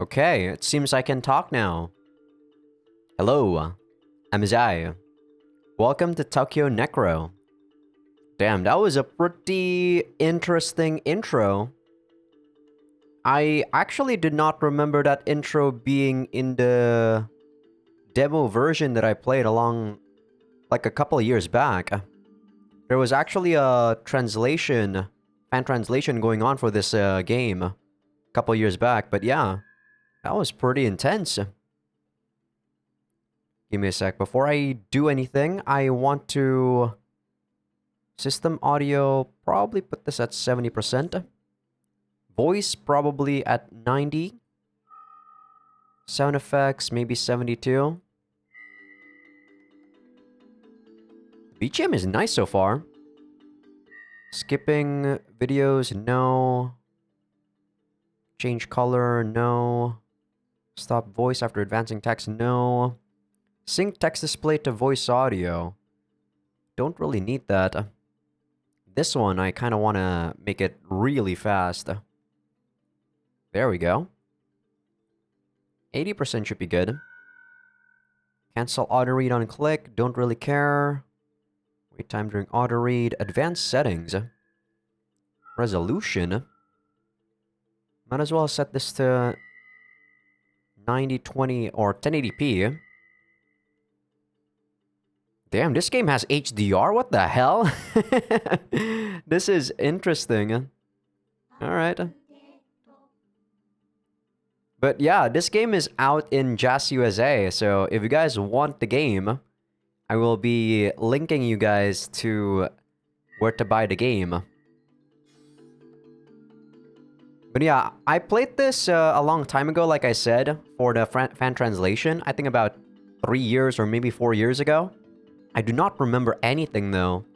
Okay, it seems I can talk now. Hello, I'm Azai. Welcome to Tokyo Necro. Damn, that was a pretty interesting intro. I actually did not remember that intro being in the demo version that I played along like a couple of years back. There was actually a fan translation going on for this game a couple of years back, but yeah, that was pretty intense. Give me a sec. Before I do anything, I want to... System audio, probably put this at 70%. Voice, probably at 90. Sound effects, maybe 72. BGM is nice so far. Skipping videos, no. Change color, no. Stop voice after advancing text, no. Sync text display to voice audio. Don't really need that. This one, I kind of want to make it really fast. There we go. 80% should be good. Cancel auto read on click. Don't really care. Wait time during auto read. Advanced settings. Resolution. Might as well set this to 9020 or 1080p. Damn, this game has HDR? What the hell? This is interesting. Alright. But yeah, this game is out in Just USA, so if you guys want the game, I will be linking you guys to where to buy the game. But yeah, I played this a long time ago, like I said, for the fan translation. I think about 3 years or maybe 4 years ago. I do not remember anything though.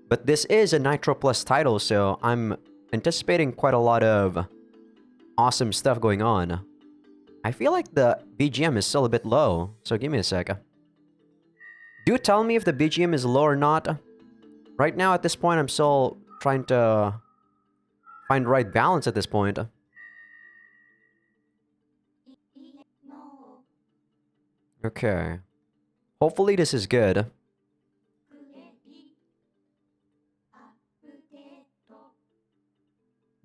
But this is a Nitro Plus title, so I'm anticipating quite a lot of awesome stuff going on. I feel like the BGM is still a bit low, so give me a sec. Do tell me if the BGM is low or not. Right now, at this point, I'm still trying to find the right balance at this point. Okay. Hopefully this is good.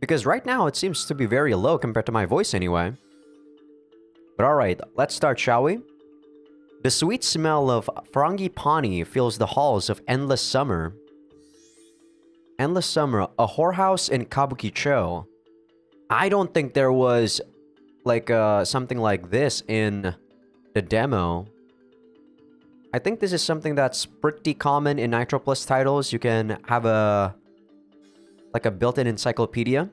Because right now, it seems to be very low compared to my voice anyway. But alright, let's start, shall we? The sweet smell of frangipani fills the halls of Endless Summer. Endless Summer, a whorehouse in Kabukicho. I don't think there was like something like this in the demo. I think this is something that's pretty common in Nitro Plus titles. You can have a built-in encyclopedia.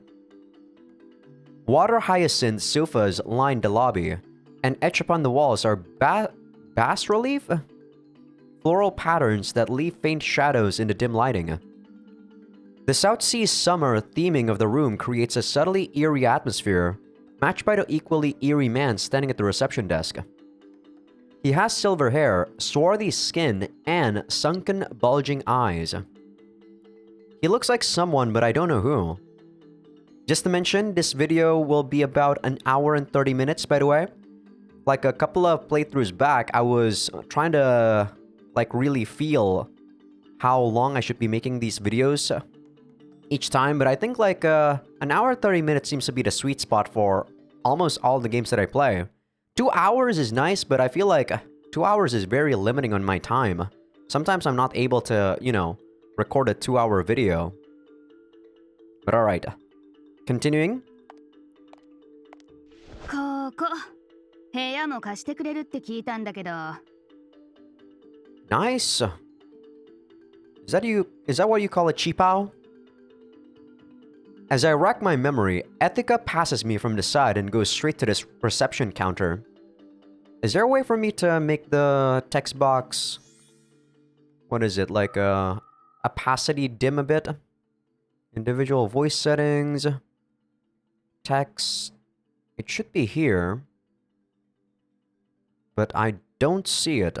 Water hyacinth sofas line the lobby, and etched upon the walls are bas relief? Floral patterns that leave faint shadows in the dim lighting. The South Sea summer theming of the room creates a subtly eerie atmosphere, matched by the equally eerie man standing at the reception desk. He has silver hair, swarthy skin, and sunken, bulging eyes. He looks like someone, but I don't know who. Just to mention, this video will be about 1 hour and 30 minutes, by the way. Like a couple of playthroughs back, I was trying to like really feel how long I should be making these videos each time, but I think like 1 hour and 30 minutes seems to be the sweet spot for almost all the games that I play. 2 hours is nice, but I feel like 2 hours is very limiting on my time. Sometimes I'm not able to, you know, record a 2-hour video. But alright. Continuing. ここ部屋も貸してくれるって聞いたんだけど Nice. Is that what you call a cheapao? As I rack my memory, Ethica passes me from the side and goes straight to this reception counter. Is there a way for me to make the text box... What is it, like opacity dim a bit? Individual voice settings. Text. It should be here. But I don't see it.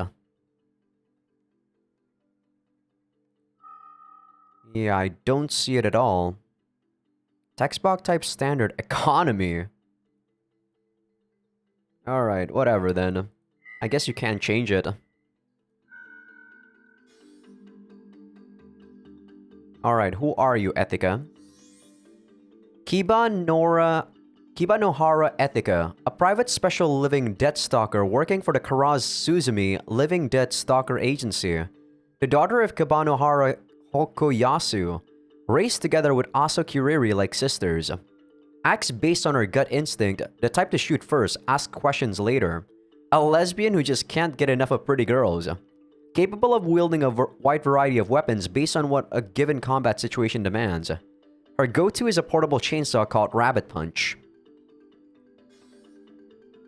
Yeah, I don't see it at all. Text box type standard economy. Alright, whatever then. I guess you can't change it. Alright, who are you, Ethica? Kiba Nohara Ethica, a private special living debt stalker working for the Karaz Suzumi Living Debt Stalker Agency. The daughter of Kiba Nohara Hokoyasu, raised together with Aso Kiriri like sisters. Acts based on her gut instinct, the type to shoot first, ask questions later. A lesbian who just can't get enough of pretty girls. Capable of wielding a wide variety of weapons based on what a given combat situation demands. Her go-to is a portable chainsaw called Rabbit Punch.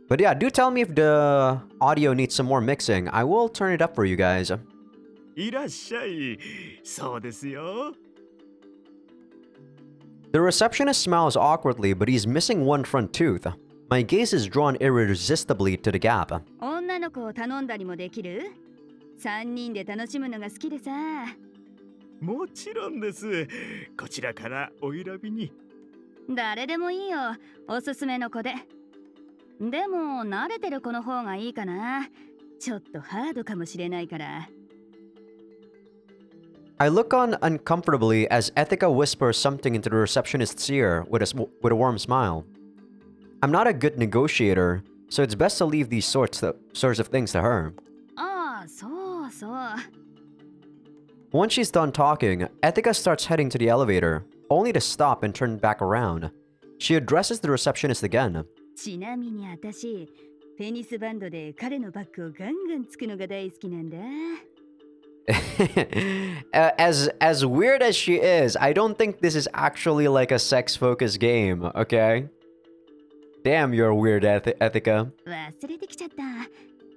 But yeah, do tell me if the audio needs some more mixing. I will turn it up for you guys. いらっしゃい。そうですよ。The receptionist smiles awkwardly, but he's missing one front tooth. My gaze is drawn irresistibly to the gap. 女の子を頼んだりもできる？ 3人で楽しむのが好きでさ。もちろんです。こちらからお選びに。誰でもいいよ。おすすめの子で。でも慣れてる子の方がいいかな。ちょっとハードかもしれないから。I look on uncomfortably as Ethica whispers something into the receptionist's ear with a warm smile. I'm not a good negotiator, so it's best to leave these sorts of things to her. ああ、そうそう。 Once she's done talking, Ethica starts heading to the elevator, only to stop and turn back around. She addresses the receptionist again. ちなみに私、ペニスバンドで彼のバッグをガンガンつくのが大好きなんだ。as weird as she is, I don't think this is actually like a sex-focused game, okay? Damn, you're weird, Ethica. 忘れてきちゃった。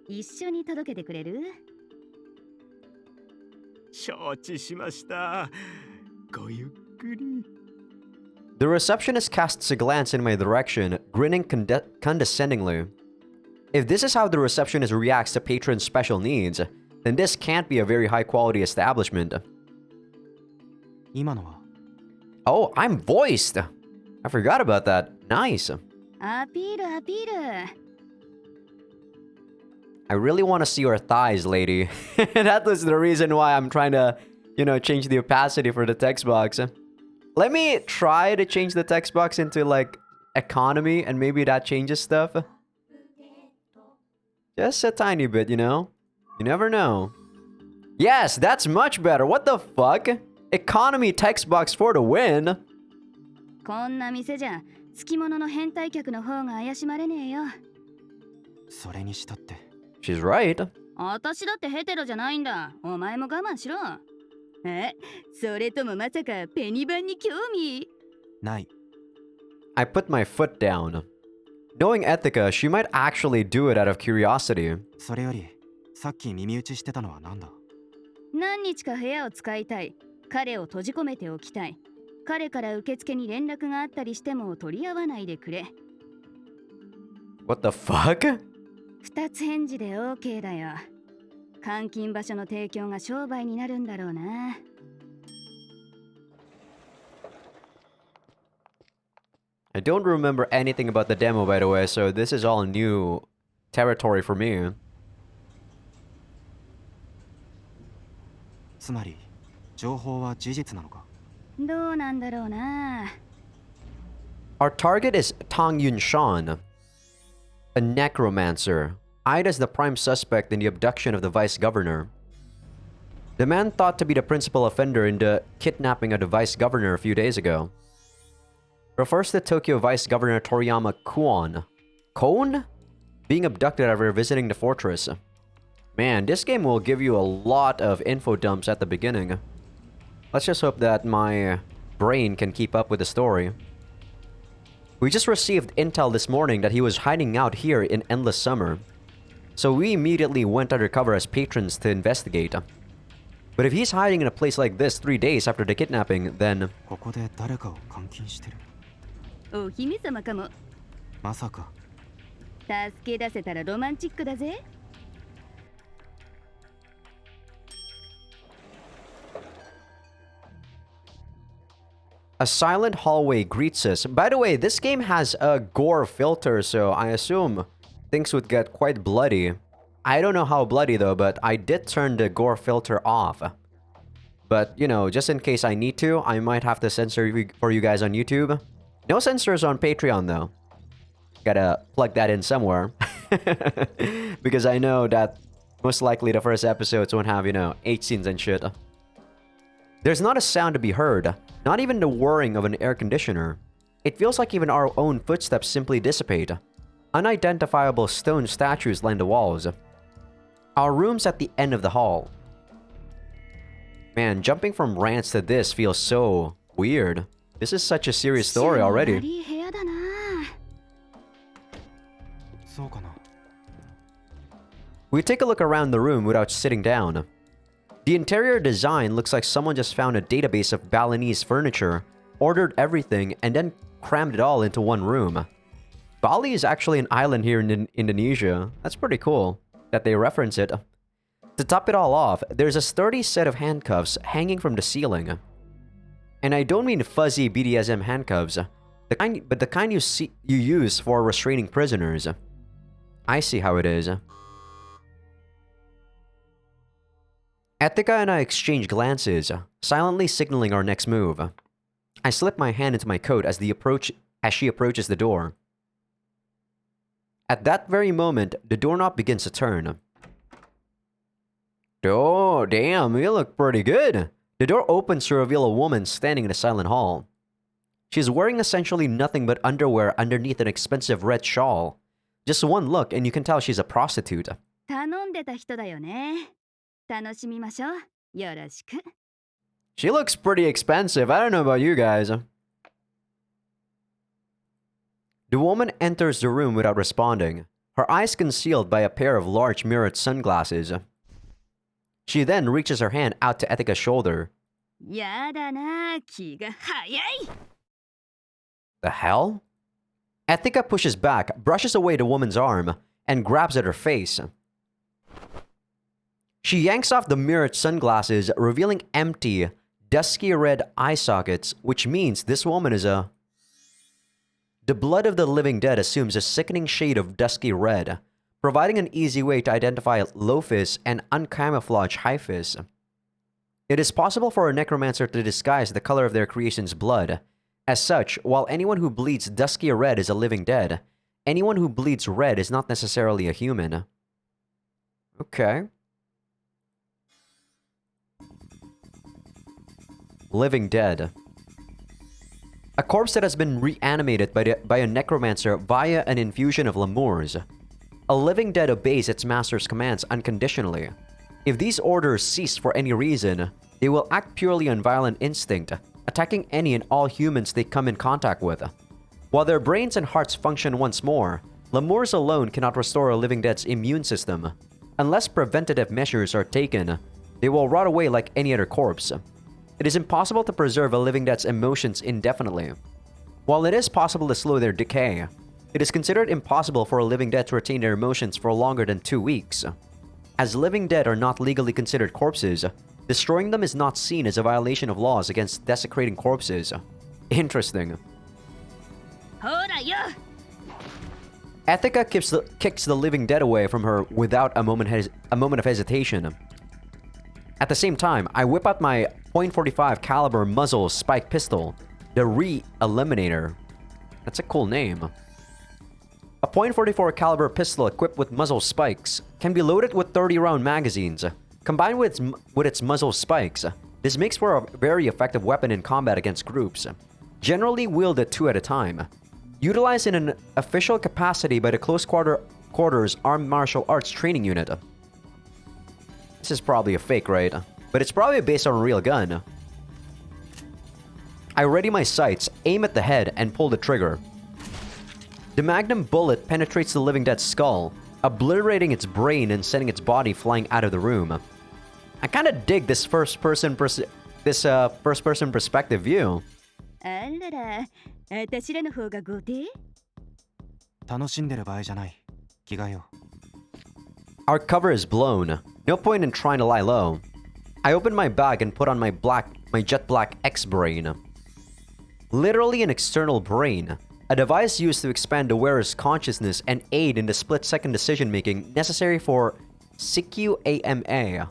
一緒に届けてくれる？承知しました。ごゆっくり。The receptionist casts a glance in my direction, grinning condescendingly. If this is how the receptionist reacts to patrons' special needs, then this can't be a very high-quality establishment. 今のは Oh, I'm voiced! I forgot about that. Nice. アピールアピール。 I really want to see your thighs, lady. That was the reason why I'm trying to, change the opacity for the text box. Let me try to change the text box into, like, economy, and maybe that changes stuff. Just a tiny bit, you know? You never know. Yes, that's much better. What the fuck? Economy text box for the win. こんな店じゃ、つきものの変態客の方が怪しまれねえよ。それにしたって She's right. 私だってヘテロじゃないんだ。お前も我慢しろ。え、それともまさかペニバンに興味？ない I put my foot down. Knowing Ethica, she might actually do it out of curiosity. それよりさっき耳打ちしてたのは何だ何日か部屋を使いたい。彼を閉じ込めておきたい。彼から受付に連絡があったりしても取り合わないでくれ。What the fuck? 二つ返事で OK だよ。監禁場所の提供が商売になるんだろうな。I don't remember anything about the demo, by the way, so this is all new territory for me. つまり情報は事実なのかどうなんだろうな。 Our target is Tang Yunshan, a necromancer, eyed as the prime suspect in the abduction of the vice governor. The man thought to be the principal offender in the kidnapping of the vice governor a few days ago. Refers to Tokyo Vice Governor Toriyama Kon being abducted after visiting the fortress. Man, this game will give you a lot of info dumps at the beginning. Let's just hope that my brain can keep up with the story. We just received intel this morning that he was hiding out here in Endless Summer. So we immediately went undercover as patrons to investigate. But if he's hiding in a place like this 3 days after the kidnapping, then... ここで誰かを監禁してるお姫様かも。まさか助け出せたらロマンチックだぜ。A silent hallway greets us. By the way, this game has a gore filter, so I assume things would get quite bloody. I don't know how bloody though, but I did turn the gore filter off. But, you know, just in case I need to, I might have to censor for you guys on YouTube. No censors on Patreon though. Gotta plug that in somewhere. Because I know that most likely the first episodes won't have, you know, 8 scenes and shit. There's not a sound to be heard, not even the whirring of an air conditioner. It feels like even our own footsteps simply dissipate. Unidentifiable stone statues line the walls. Our room's at the end of the hall. Man, jumping from rants to this feels so weird. This is such a serious story already. そうかな。 We take a look around the room without sitting down. The interior design looks like someone just found a database of Balinese furniture, ordered everything, and then crammed it all into one room. Bali is actually an island here in Indonesia. That's pretty cool that they reference it. To top it all off, there's a sturdy set of handcuffs hanging from the ceiling. And I don't mean fuzzy BDSM handcuffs, but the kind you use for restraining prisoners. I see how it is. Etika and I exchange glances, silently signaling our next move. I slip my hand into my coat as she approaches the door. At that very moment, the doorknob begins to turn. Oh, damn, you look pretty good. The door opens to reveal a woman standing in the silent hall. She's wearing essentially nothing but underwear underneath an expensive red shawl. Just one look and you can tell she's a prostitute. 頼んでた人だよね。楽しみましょう。よろしく。She looks pretty expensive. I don't know about you guys. The woman enters the room without responding, her eyes concealed by a pair of large mirrored sunglasses. She then reaches her hand out to Etika's shoulder. やだな、気が早い。The hell? Etika pushes back, brushes away the woman's arm, and grabs at her face. She yanks off the mirrored sunglasses, revealing empty, dusky red eye sockets, which means this woman is a... The blood of the living dead assumes a sickening shade of dusky red, providing an easy way to identify Lophis and uncamouflaged Hyphis. It is possible for a necromancer to disguise the color of their creation's blood. As such, while anyone who bleeds dusky red is a living dead, anyone who bleeds red is not necessarily a human. Okay. Living dead. A corpse that has been reanimated by a necromancer via an infusion of l'amours. A living dead obeys its master's commands unconditionally. If these orders cease for any reason, they will act purely on violent instinct, attacking any and all humans they come in contact with. While their brains and hearts function once more, l'amours alone cannot restore a living dead's immune system. Unless preventative measures are taken, they will rot away like any other corpse. It is impossible to preserve a living dead's emotions indefinitely. While it is possible to slow their decay, it is considered impossible for a living dead to retain their emotions for longer than 2 weeks. As living dead are not legally considered corpses, destroying them is not seen as a violation of laws against desecrating corpses. Interesting. ほらよ。 Etika kicks the living dead away from her without a moment of hesitation. At the same time, I whip out my .45 caliber muzzle spike pistol, the Re-Eliminator. That's a cool name. A .44 caliber pistol equipped with muzzle spikes can be loaded with 30-round magazines. Combined with its muzzle spikes, this makes for a very effective weapon in combat against groups, generally wielded 2 at a time. Utilized in an official capacity by the Close Quarters Armed Martial Arts Training Unit. This is probably a fake, right? But it's probably based on a real gun. I ready my sights, aim at the head, and pull the trigger. The magnum bullet penetrates the living dead's skull, obliterating its brain and sending its body flying out of the room. I kinda dig this first-person perspective view. あらら、私らの方がごて？楽しんでる場合じゃない。着替えよう。 Our cover is blown. No point in trying to lie low. I open my bag and put on my jet black X-brain. Literally an external brain, a device used to expand the wearer's consciousness and aid in the split-second decision-making necessary for CQAMA.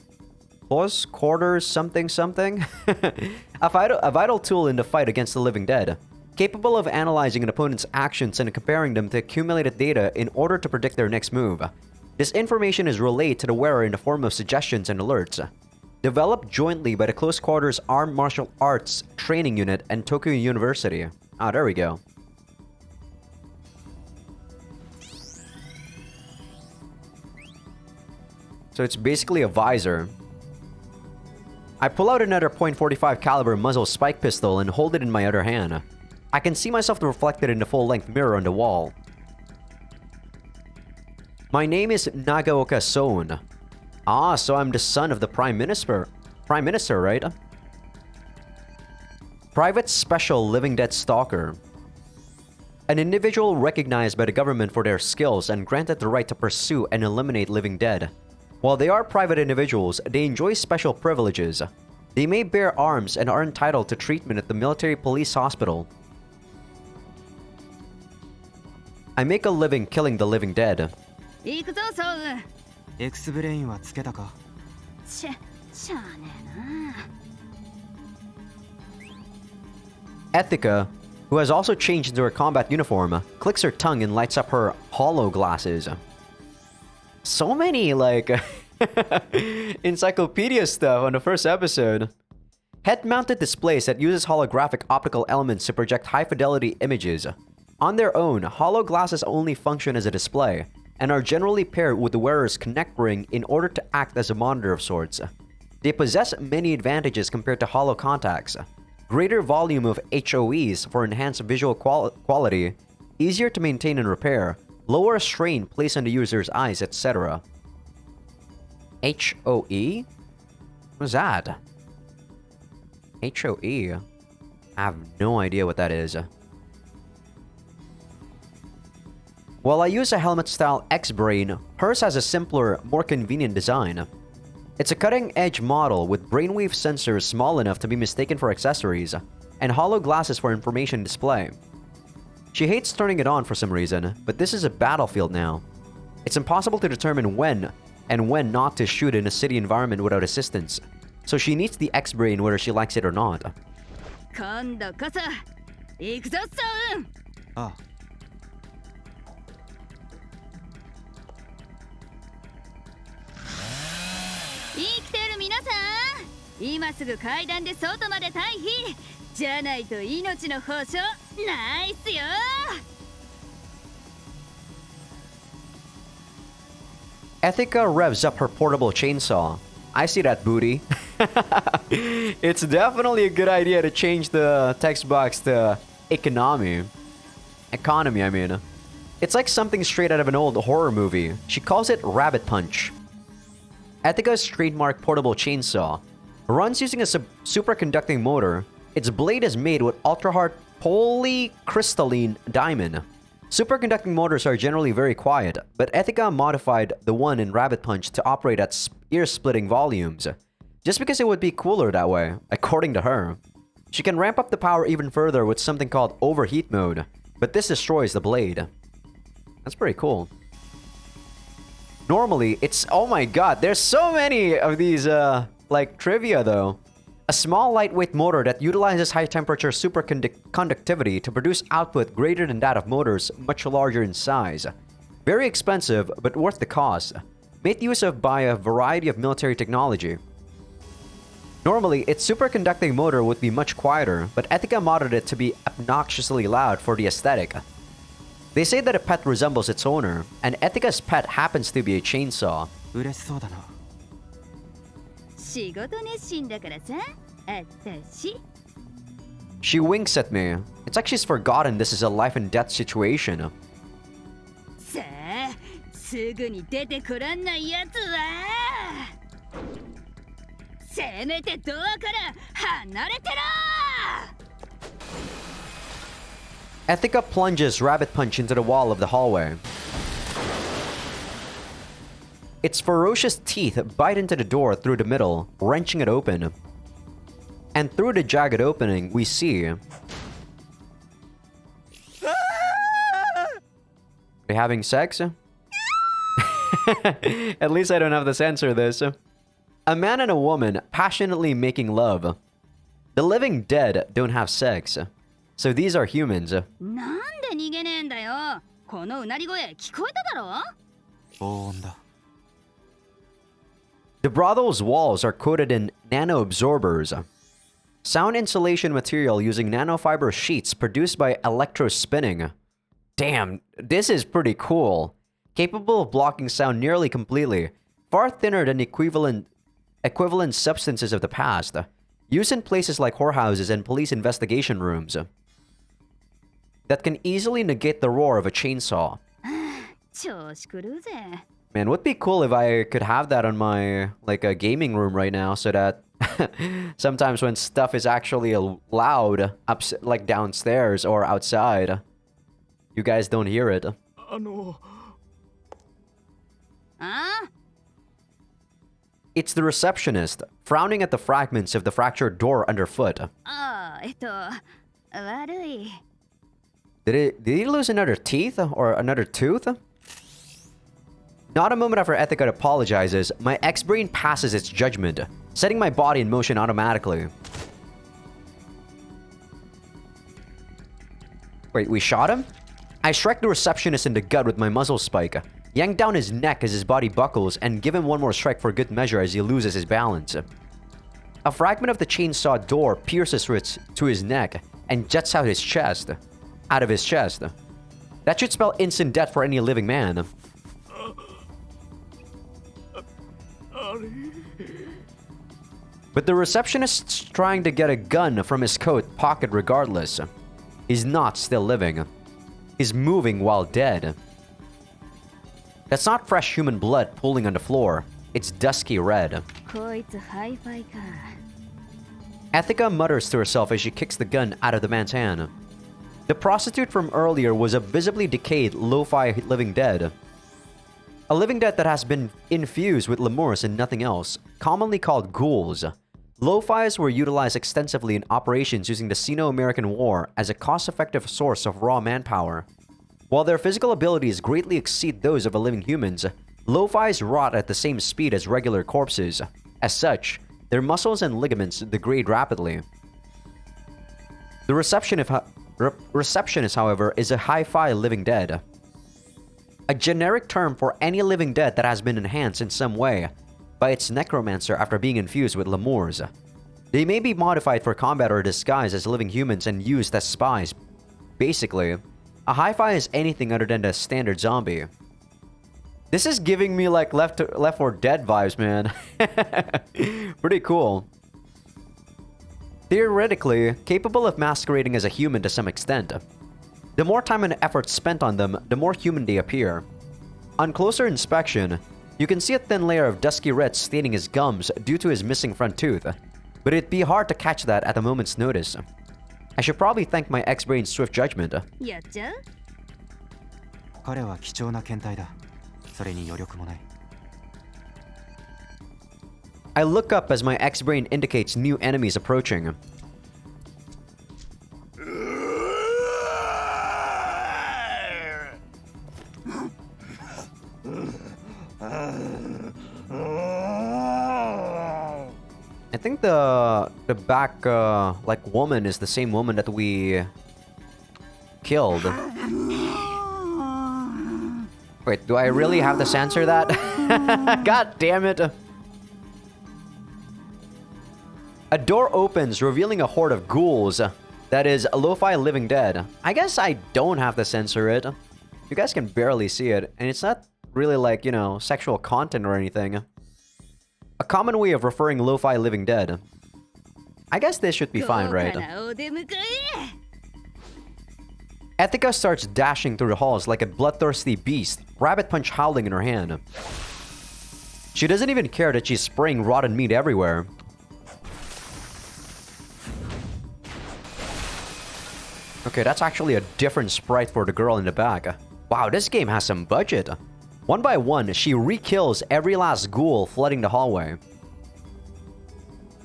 Close quarters something something? a vital tool in the fight against the living dead, capable of analyzing an opponent's actions and comparing them to accumulated data in order to predict their next move. This information is relayed to the wearer in the form of suggestions and alerts. Developed jointly by the Close Quarters Armed Martial Arts Training Unit and Tokyo University. Ah, there we go. So it's basically a visor. I pull out another .45 caliber muzzle spike pistol and hold it in my other hand. I can see myself reflected in the full-length mirror on the wall. My name is Nagaoka Soun. Ah, so I'm the son of the Prime Minister. Prime Minister, right? Private Special Living Dead Stalker. An individual recognized by the government for their skills and granted the right to pursue and eliminate living dead. While they are private individuals, they enjoy special privileges. They may bear arms and are entitled to treatment at the military police hospital. I make a living killing the living dead. 行くぞソウ。エクスブレインはつけたか？しゃあねえな。 Ethica, who has also changed into her combat uniform, clicks her tongue and lights up her hollow glasses. So many, like, encyclopedia stuff on the first episode. Head-mounted displays that uses holographic optical elements to project high-fidelity images. On their own, hollow glasses only function as a display, and are generally paired with the wearer's connect ring in order to act as a monitor of sorts. They possess many advantages compared to hollow contacts. Greater volume of HOEs for enhanced visual quality, easier to maintain and repair, lower strain placed on the user's eyes, etc. HOE? What's that? HOE? I have no idea what that is. While I use a helmet-style X-Brain, hers has a simpler, more convenient design. It's a cutting-edge model with brainwave sensors small enough to be mistaken for accessories, and hollow glasses for information display. She hates turning it on for some reason, but this is a battlefield now. It's impossible to determine when and when not to shoot in a city environment without assistance, so she needs the X-Brain whether she likes it or not. 今度こそ行くぞソウ。ああ。生きてる皆さん、今すぐ階段で外まで退避。じゃないと命の保証ないっすよ。Ethica revs up her portable chainsaw. I see that, booty. It's definitely a good idea to change the text box to economy. Economy, I mean. It's like something straight out of an old horror movie. She calls it Rabbit Punch. Ethica's trademark portable chainsaw runs using a superconducting motor. Its blade is made with ultra-hard polycrystalline diamond. Superconducting motors are generally very quiet, but Ethica modified the one in Rabbit Punch to operate at ear-splitting volumes, just because it would be cooler that way, according to her. She can ramp up the power even further with something called overheat mode, but this destroys the blade. That's pretty cool. Normally, it's... Oh my god, there's so many of these, like, trivia, though. A small lightweight motor that utilizes high-temperature superconductivity to produce output greater than that of motors much larger in size. Very expensive, but worth the cost. Made use of by a variety of military technology. Normally, its superconducting motor would be much quieter, but Ethica modded it to be obnoxiously loud for the aesthetic. They say that a pet resembles its owner, and Ethica's pet happens to be a chainsaw. 嬉しそうだな。仕事熱心だからさ、あたし。She winks at me. It's like she's forgotten this is a life and death situation. さあ、すぐに出てこらんないやつは。せめてドアから離れてろ。Ethica plunges Rabbit Punch into the wall of the hallway. Its ferocious teeth bite into the door through the middle, wrenching it open. And through the jagged opening, we see... They having sex? At least I don't have to censor this. A man and a woman passionately making love. The living dead don't have sex. So these are humans. なんで逃げねえんだよ。このうなり声聞こえただろ。防音だ。 The brothel's walls are coated in nano-absorbers. Sound insulation material using nanofiber sheets produced by electrospinning. Damn, this is pretty cool. Capable of blocking sound nearly completely. Far thinner than equivalent substances of the past. Used in places like whorehouses and police investigation rooms. That can easily negate the roar of a chainsaw. 調子狂うぜ。 Man, would be cool if I could have that on my, like, a gaming room right now, so that sometimes when stuff is actually loud, like downstairs or outside, you guys don't hear it. あ It's the receptionist, frowning at the fragments of the fractured door underfoot. あ、悪い。 Did he lose another teeth or another tooth? Not a moment after Ethica apologizes, my ex-brain passes its judgment, setting my body in motion automatically. Wait, we shot him? I strike the receptionist in the gut with my muzzle spike, yank down his neck as his body buckles, and give him one more strike for good measure as he loses his balance. A fragment of the chainsaw door pierces to his neck and jets out of his chest. That should spell instant death for any living man. But the receptionist's trying to get a gun from his coat pocket regardless. He's not still living. He's moving while dead. That's not fresh human blood pooling on the floor. It's dusky red. こいつハイファイか。 Ethica mutters to herself as she kicks the gun out of the man's hand. The prostitute from earlier was a visibly decayed, lo-fi living dead. A living dead that has been infused with lemurs and nothing else, commonly called ghouls. Lo-fis were utilized extensively in operations using the Sino-American War as a cost-effective source of raw manpower. While their physical abilities greatly exceed those of living humans, lo-fis rot at the same speed as regular corpses. As such, their muscles and ligaments degrade rapidly. The receptionist, however, is a hi-fi living dead. A generic term for any living dead that has been enhanced in some way by its necromancer after being infused with lemurs. They may be modified for combat or disguised as living humans and used as spies. Basically, a hi-fi is anything other than the standard zombie. This is giving me like Left 4 Dead vibes, man. Pretty cool. Theoretically, capable of masquerading as a human to some extent. The more time and effort spent on them, the more human they appear. On closer inspection, you can see a thin layer of dusky red staining his gums due to his missing front tooth, but it'd be hard to catch that at a moment's notice. I should probably thank my ex-brain's swift judgment. やっちゃう？彼は貴重な検体だ。それに余力もない。 I look up as my ex-brain indicates new enemies approaching. I think the back like woman is the same woman that we killed. Wait, do I really have to censor that? God damn it. A door opens, revealing a horde of ghouls. That is, a lo-fi living dead. I guess I don't have to censor it. You guys can barely see it, and it's not really like, you know, sexual content or anything. A common way of referring lo-fi living dead. I guess this should be fine, right? Ethica starts dashing through the halls like a bloodthirsty beast, rabbit punch howling in her hand. She doesn't even care that she's spraying rotten meat everywhere. Okay, that's actually a different sprite for the girl in the back. Wow, this game has some budget. One by one, she re-kills every last ghoul flooding the hallway.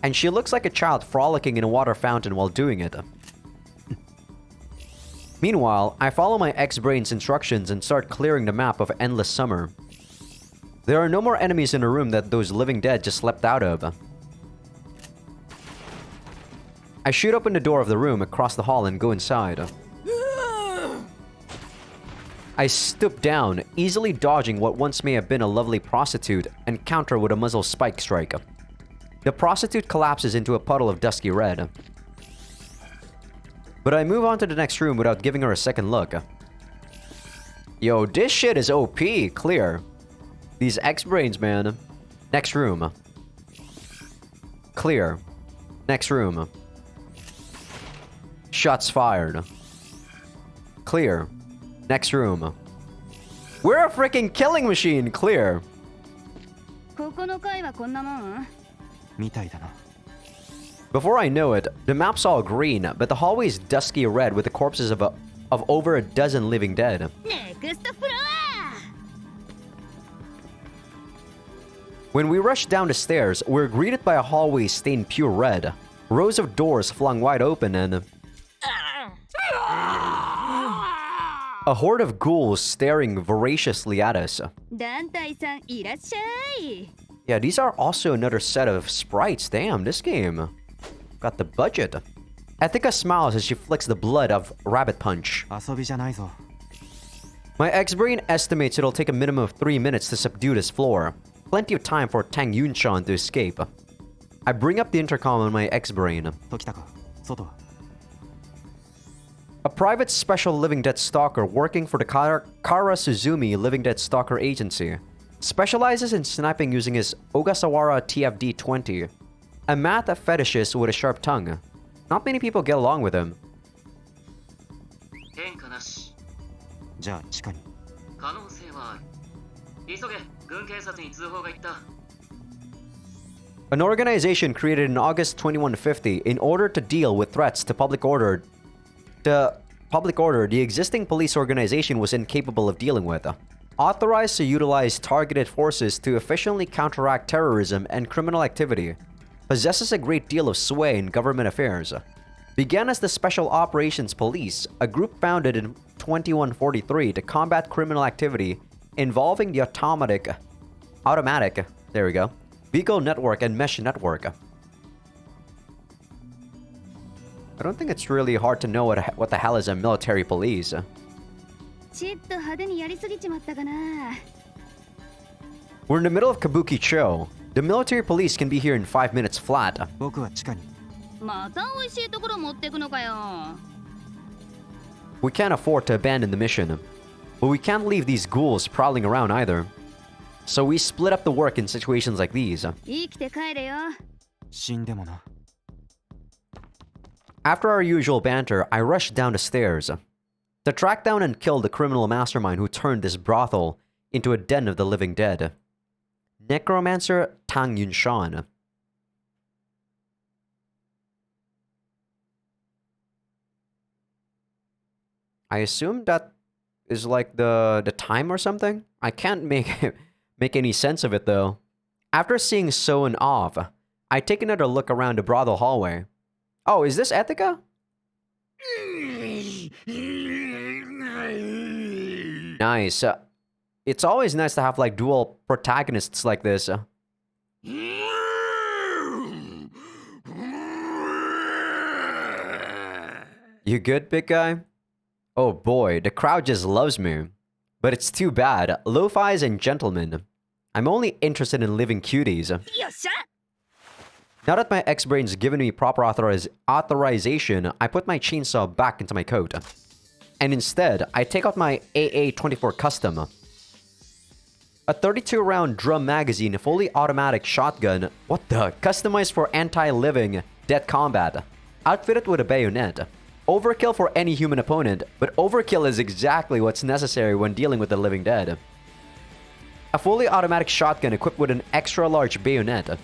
And she looks like a child frolicking in a water fountain while doing it. Meanwhile, I follow my ex-brain's instructions and start clearing the map of Endless Summer. There are no more enemies in the room that those living dead just leapt out of. I shoot open the door of the room across the hall and go inside. I stoop down, easily dodging what once may have been a lovely prostitute, and counter with a muzzle spike strike. The prostitute collapses into a puddle of dusky red. But I move on to the next room without giving her a second look. Yo, this shit is OP, clear. These X-brains, man. Next room. Clear. Next room. Shots fired. Clear. Next room. We're a freaking killing machine, clear. ここの階はこんなもん？みたいだな。 Before I know it, the map's all green, but the hallway's dusky red with the corpses of over a dozen living dead. Next floor! When we rush down the stairs, we're greeted by a hallway stained pure red, rows of doors flung wide open, and a horde of ghouls staring voraciously at us. 団体さんいらっしゃい。 Yeah, these are also another set of sprites. Damn, this game got the budget. Etika smiles as she flicks the blood of Rabbit Punch. 遊びじゃないぞ。 My ex-brain estimates it'll take a minimum of 3 minutes to subdue this floor. Plenty of time for Tang Yunshan to escape. I bring up the intercom on my ex-brain. 時田か。外は。 A private special living dead stalker working for the Kara Suzumi Living Dead Stalker Agency. Specializes in sniping using his Ogasawara TFD-20. A math fetishist with a sharp tongue. Not many people get along with him. 変化なし。じゃあ地下に。可能性はある。急げ、軍警察に通報が行った。 An organization created in August 2150 in order to deal with threats to public order the existing police organization was incapable of dealing with. Authorized to utilize targeted forces to efficiently counteract terrorism and criminal activity. Possesses a great deal of sway in government affairs. Began as the Special Operations Police, a group founded in 2143 to combat criminal activity involving the automatic, there we go, Beagle Network and Mesh Network. I don't think it's really hard to know what the hell is a military police. ちっと派手にやりすぎちまったかな。 We're in the middle of Kabuki-cho. The military police can be here in 5 minutes flat. 僕は地下に。また美味しいところ持ってくのかよ。 We can't afford to abandon the mission. But we can't leave these ghouls prowling around either. So we split up the work in situations like these. 生きて帰れよ。死んでもな。 After our usual banter, I rush down the stairs to track down and kill the criminal mastermind who turned this brothel into a den of the living dead. Necromancer Tang Yunshan. I assume that is like the time or something? I can't make any sense of it though. After seeing Soen off, I take another look around the brothel hallway. Oh, is this Etika? Nice. It's always nice to have like dual protagonists like this. You good, big guy? Oh boy, the crowd just loves me. But it's too bad. Lo-fis and gentlemen. I'm only interested in living cuties. よっしゃ。 Now that my ex-brain's given me proper authorization, I put my chainsaw back into my coat. And instead, I take out my AA-24 Custom. A 32-round drum magazine, fully automatic shotgun, customized for anti-living dead combat. Outfitted with a bayonet. Overkill for any human opponent, but overkill is exactly what's necessary when dealing with the living dead. A fully automatic shotgun equipped with an extra-large bayonet.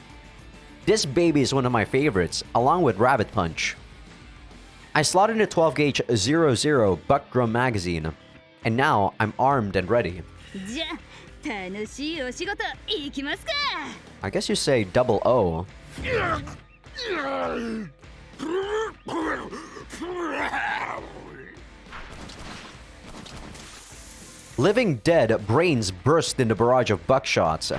This baby is one of my favorites, along with Rabbit Punch. I slotted in a 12-gauge 00 buck drum magazine, and now I'm armed and ready. じゃあ楽しいお仕事行きますか。 I guess you say double O. Living dead brains burst in the barrage of buckshots.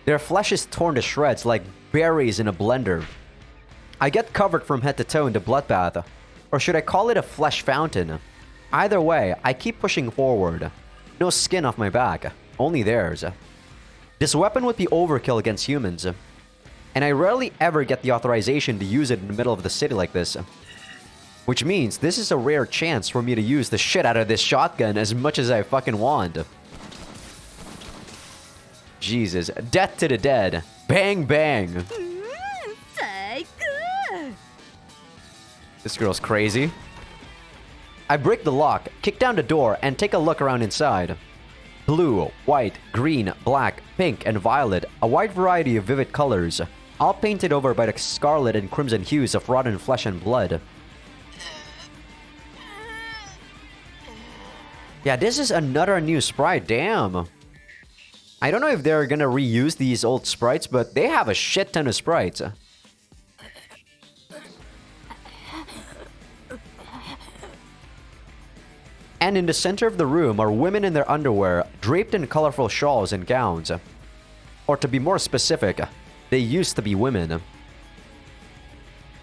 Their flesh is torn to shreds like berries in a blender. I get covered from head to toe in the bloodbath, or should I call it a flesh fountain? Either way, I keep pushing forward. No skin off my back, only theirs. This weapon would be overkill against humans, and I rarely ever get the authorization to use it in the middle of the city like this. Which means this is a rare chance for me to use the shit out of this shotgun as much as I fucking want. Jesus, death to the dead. Bang bang. This girl's crazy. I break the lock, kick down the door, and take a look around inside. Blue, white, green, black, pink, and violet, a wide variety of vivid colors, all painted over by the scarlet and crimson hues of rotten flesh and blood. Yeah, this is another new sprite, damn. I don't know if they're gonna reuse these old sprites, but they have a shit ton of sprites. And in the center of the room are women in their underwear, draped in colorful shawls and gowns. Or to be more specific, they used to be women.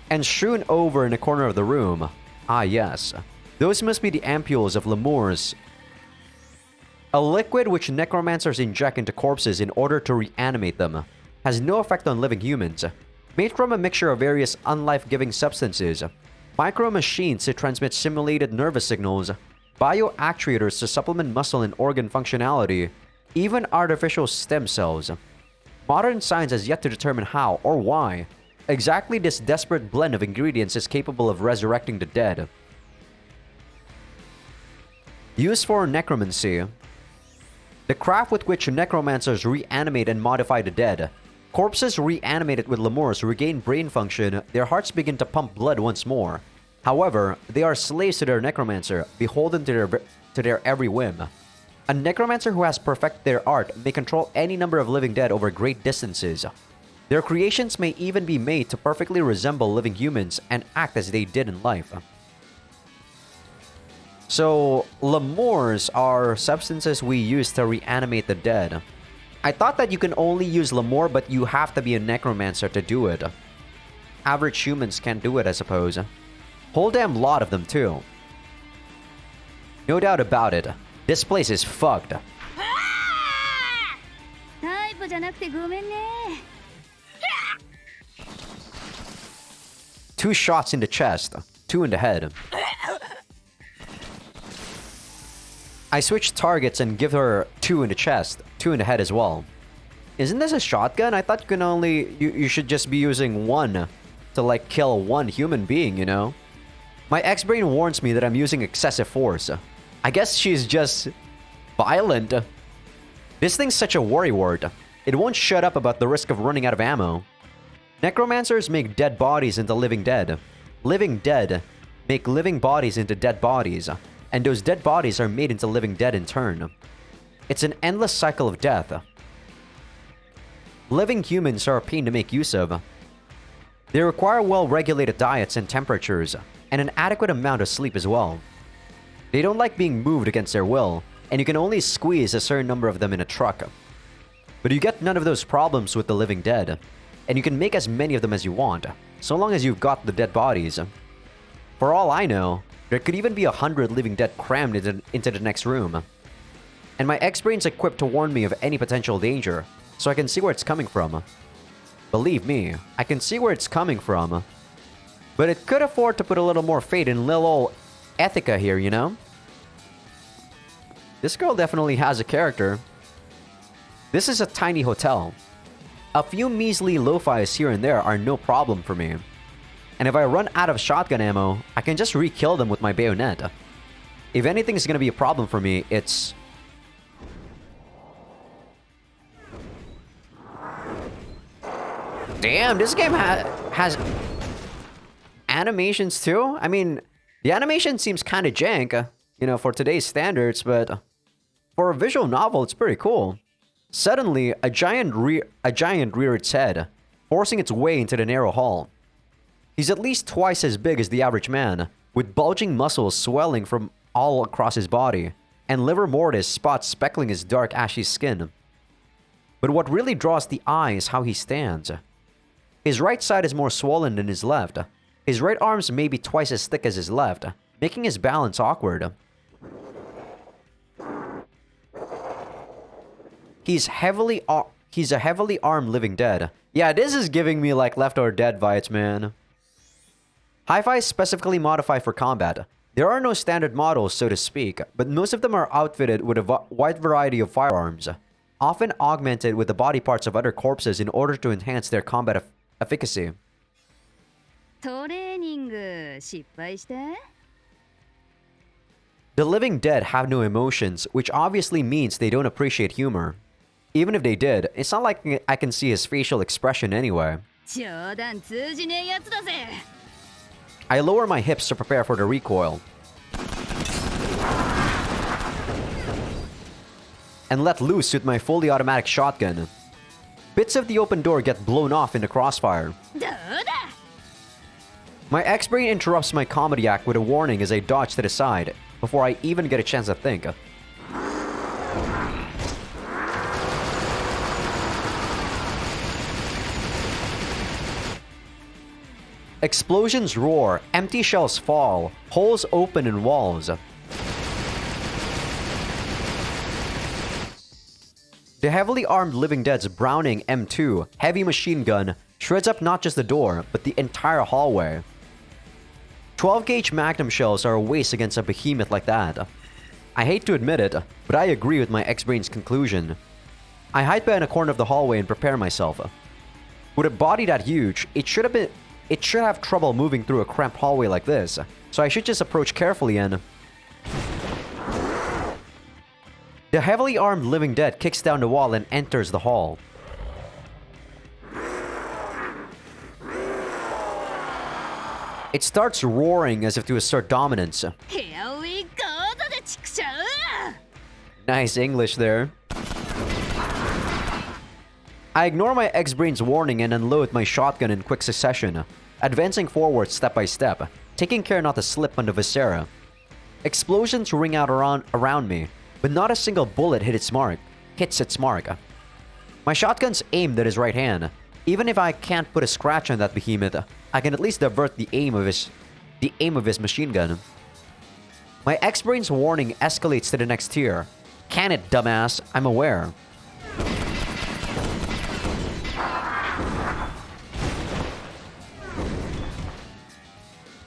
And strewn over in a corner of the room, ah yes, those must be the ampules of lemurs. A liquid which necromancers inject into corpses in order to reanimate them, has no effect on living humans. Made from a mixture of various unlife-giving substances, micro machines to transmit simulated nervous signals, bioactuators to supplement muscle and organ functionality, even artificial stem cells. Modern science has yet to determine how or why exactly this desperate blend of ingredients is capable of resurrecting the dead. Used for necromancy. The craft with which necromancers reanimate and modify the dead. Corpses reanimated with lemurs regain brain function, their hearts begin to pump blood once more. However, they are slaves to their necromancer, beholden to their every whim. A necromancer who has perfected their art may control any number of living dead over great distances. Their creations may even be made to perfectly resemble living humans and act as they did in life. So, lemurs are substances we use to reanimate the dead. I thought that you can only use lemur, but you have to be a necromancer to do it. Average humans can't do it, I suppose. Whole damn lot of them, too. No doubt about it. This place is fucked. Two shots in the chest, two in the head. I switch targets and give her two in the chest, two in the head as well. Isn't this a shotgun? I thought you can only... You should just be using one to, like, kill one human being, you know? My ex-brain warns me that I'm using excessive force. I guess she's just violent. This thing's such a worrywart. It won't shut up about the risk of running out of ammo. Necromancers make dead bodies into living dead. Living dead make living bodies into dead bodies. And those dead bodies are made into living dead in turn. It's an endless cycle of death. Living humans are a pain to make use of. They require well-regulated diets and temperatures, and an adequate amount of sleep as well. They don't like being moved against their will, and you can only squeeze a certain number of them in a truck. But you get none of those problems with the living dead, and you can make as many of them as you want, so long as you've got the dead bodies. For all I know, there could even be 100 living dead crammed into the next room. And my ex-brain's equipped to warn me of any potential danger, so I can see where it's coming from. Believe me, I can see where it's coming from. But it could afford to put a little more faith in little old Ethica here, you know? This girl definitely has a character. This is a tiny hotel. A few measly lo-fis here and there are no problem for me. And if I run out of shotgun ammo, I can just re-kill them with my bayonet. If anything's gonna be a problem for me, it's... Damn, this game has animations too? I mean, the animation seems kind of jank, you know, for today's standards, but for a visual novel, it's pretty cool. Suddenly, a giant reared its head, forcing its way into the narrow hall. He's at least twice as big as the average man, with bulging muscles swelling from all across his body, and livor mortis spots speckling his dark ashy skin. But what really draws the eye is how he stands. His right side is more swollen than his left. His right arm's maybe twice as thick as his left, making his balance awkward. He's a heavily armed living dead. Yeah, this is giving me like Left 4 Dead vibes, man. Hi-Fi is specifically modified for combat. There are no standard models, so to speak, but most of them are outfitted with a wide variety of firearms, often augmented with the body parts of other corpses in order to enhance their combat efficacy. トレーニング失敗して The living dead have no emotions, which obviously means they don't appreciate humor. Even if they did, it's not like I can see his facial expression anyway. 冗談通じねえやつだぜ I lower my hips to prepare for the recoil. And let loose with my fully automatic shotgun. Bits of the open door get blown off in the crossfire. どうだ My X-Brain interrupts my comedy act with a warning as I dodge to the side, before I even get a chance to think. Explosions roar, empty shells fall, holes open in walls. The heavily armed living dead's Browning M2 heavy machine gun shreds up not just the door, but the entire hallway. 12-gauge magnum shells are a waste against a behemoth like that. I hate to admit it, but I agree with my X-Brain's conclusion. I hide behind a corner of the hallway and prepare myself. With a body that huge, it should have trouble moving through a cramped hallway like this, so I should just approach carefully and... The heavily armed living dead kicks down the wall and enters the hall. It starts roaring as if to assert dominance. Here we go だぜちくしょう Nice English there. I ignore my X-Brain's warning and unload my shotgun in quick succession, advancing forward step by step, taking care not to slip on the viscera. Explosions ring out around me, but not a single bullet hits its mark. My shotgun's aimed at his right hand. Even if I can't put a scratch on that behemoth, I can at least divert the aim of his machine gun. My X-Brain's warning escalates to the next tier. Can it, dumbass? I'm aware.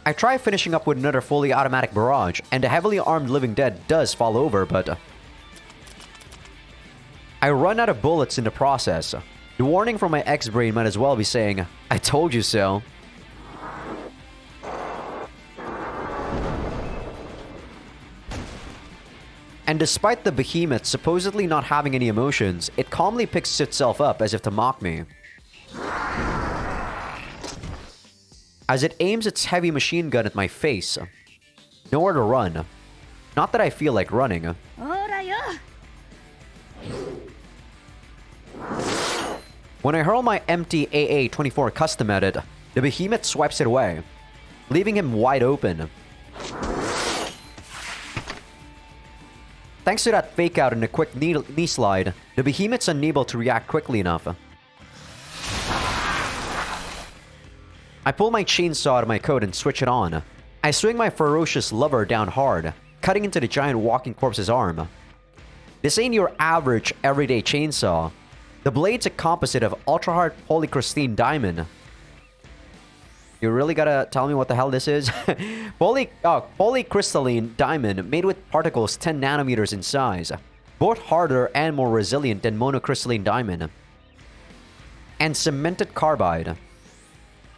I try finishing up with another fully automatic barrage, and the heavily armed living dead does fall over, but... I run out of bullets in the process. The warning from my X-Brain might as well be saying, I told you so. And despite the behemoth supposedly not having any emotions, it calmly picks itself up as if to mock me. As it aims its heavy machine gun at my face. Nowhere to run. Not that I feel like running. ほらよ When I hurl my empty AA-24 custom at it, the behemoth swipes it away, leaving him wide open. Thanks to that fake out and a quick knee slide, the behemoth's unable to react quickly enough. I pull my chainsaw out of my coat and switch it on. I swing my ferocious lever down hard, cutting into the giant walking corpse's arm. This ain't your average everyday chainsaw. The blade's a composite of ultra-hard polycrystalline diamond. You really gotta tell me what the hell this is? Polycrystalline diamond made with particles 10 nanometers in size. Both harder and more resilient than monocrystalline diamond. And cemented carbide.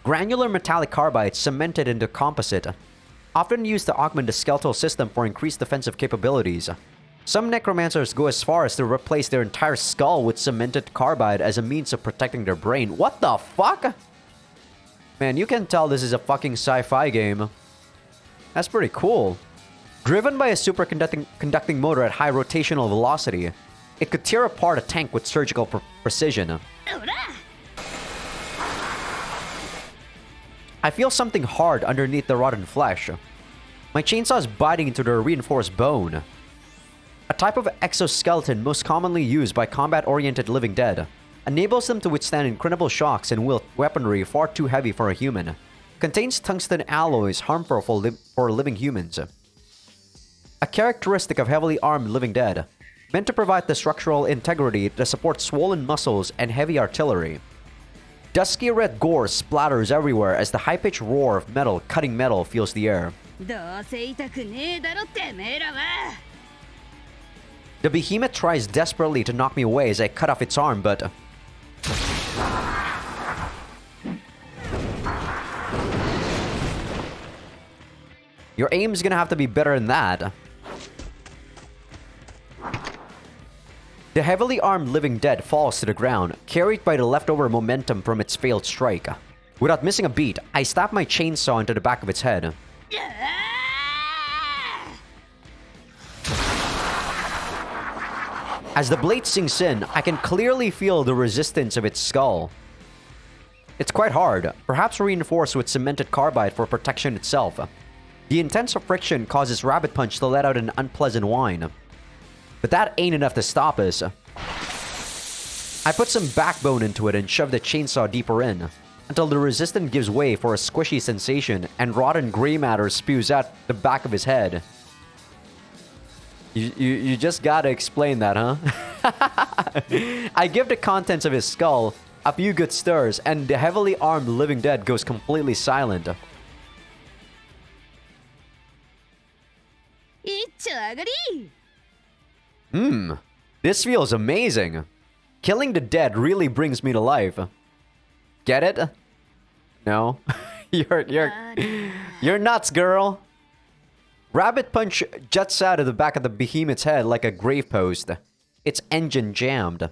Granular metallic carbide cemented into composite. Often used to augment the skeletal system for increased defensive capabilities. Some necromancers go as far as to replace their entire skull with cemented carbide as a means of protecting their brain. What the fuck? Man, you can tell this is a fucking sci-fi game. That's pretty cool. Driven by a superconducting motor at high rotational velocity, it could tear apart a tank with surgical precision. ほら I feel something hard underneath the rotten flesh. My chainsaw is biting into the reinforced bone. a type of exoskeleton most commonly used by combat-oriented living dead, enables them to withstand incredible shocks and wield weaponry far too heavy for a human. Contains tungsten alloys harmful for living humans. A characteristic of heavily armed living dead, meant to provide the structural integrity that supports swollen muscles and heavy artillery. Dusky red gore splatters everywhere as the high-pitched roar of metal cutting metal fills the air. どうせ痛くねえだろてめえらは。 The behemoth tries desperately to knock me away as I cut off its arm, but... Your aim's gonna have to be better than that. The heavily armed living dead falls to the ground, carried by the leftover momentum from its failed strike. Without missing a beat, I stab my chainsaw into the back of its head. As the blade sinks in, I can clearly feel the resistance of its skull. It's quite hard, perhaps reinforced with cemented carbide for protection itself. The intense friction causes Rabbit Punch to let out an unpleasant whine. But that ain't enough to stop us. I put some backbone into it and shove the chainsaw deeper in, until the resistance gives way for a squishy sensation and rotten gray matter spews out the back of his head. You just gotta explain that, huh? I give the contents of his skull a few good stirs, and the heavily armed living dead goes completely silent. いっちょ上がり。 This feels amazing. Killing the dead really brings me to life. Get it? No? You're nuts, girl. Rabbit Punch juts out of the back of the behemoth's head like a grave post. Its engine jammed.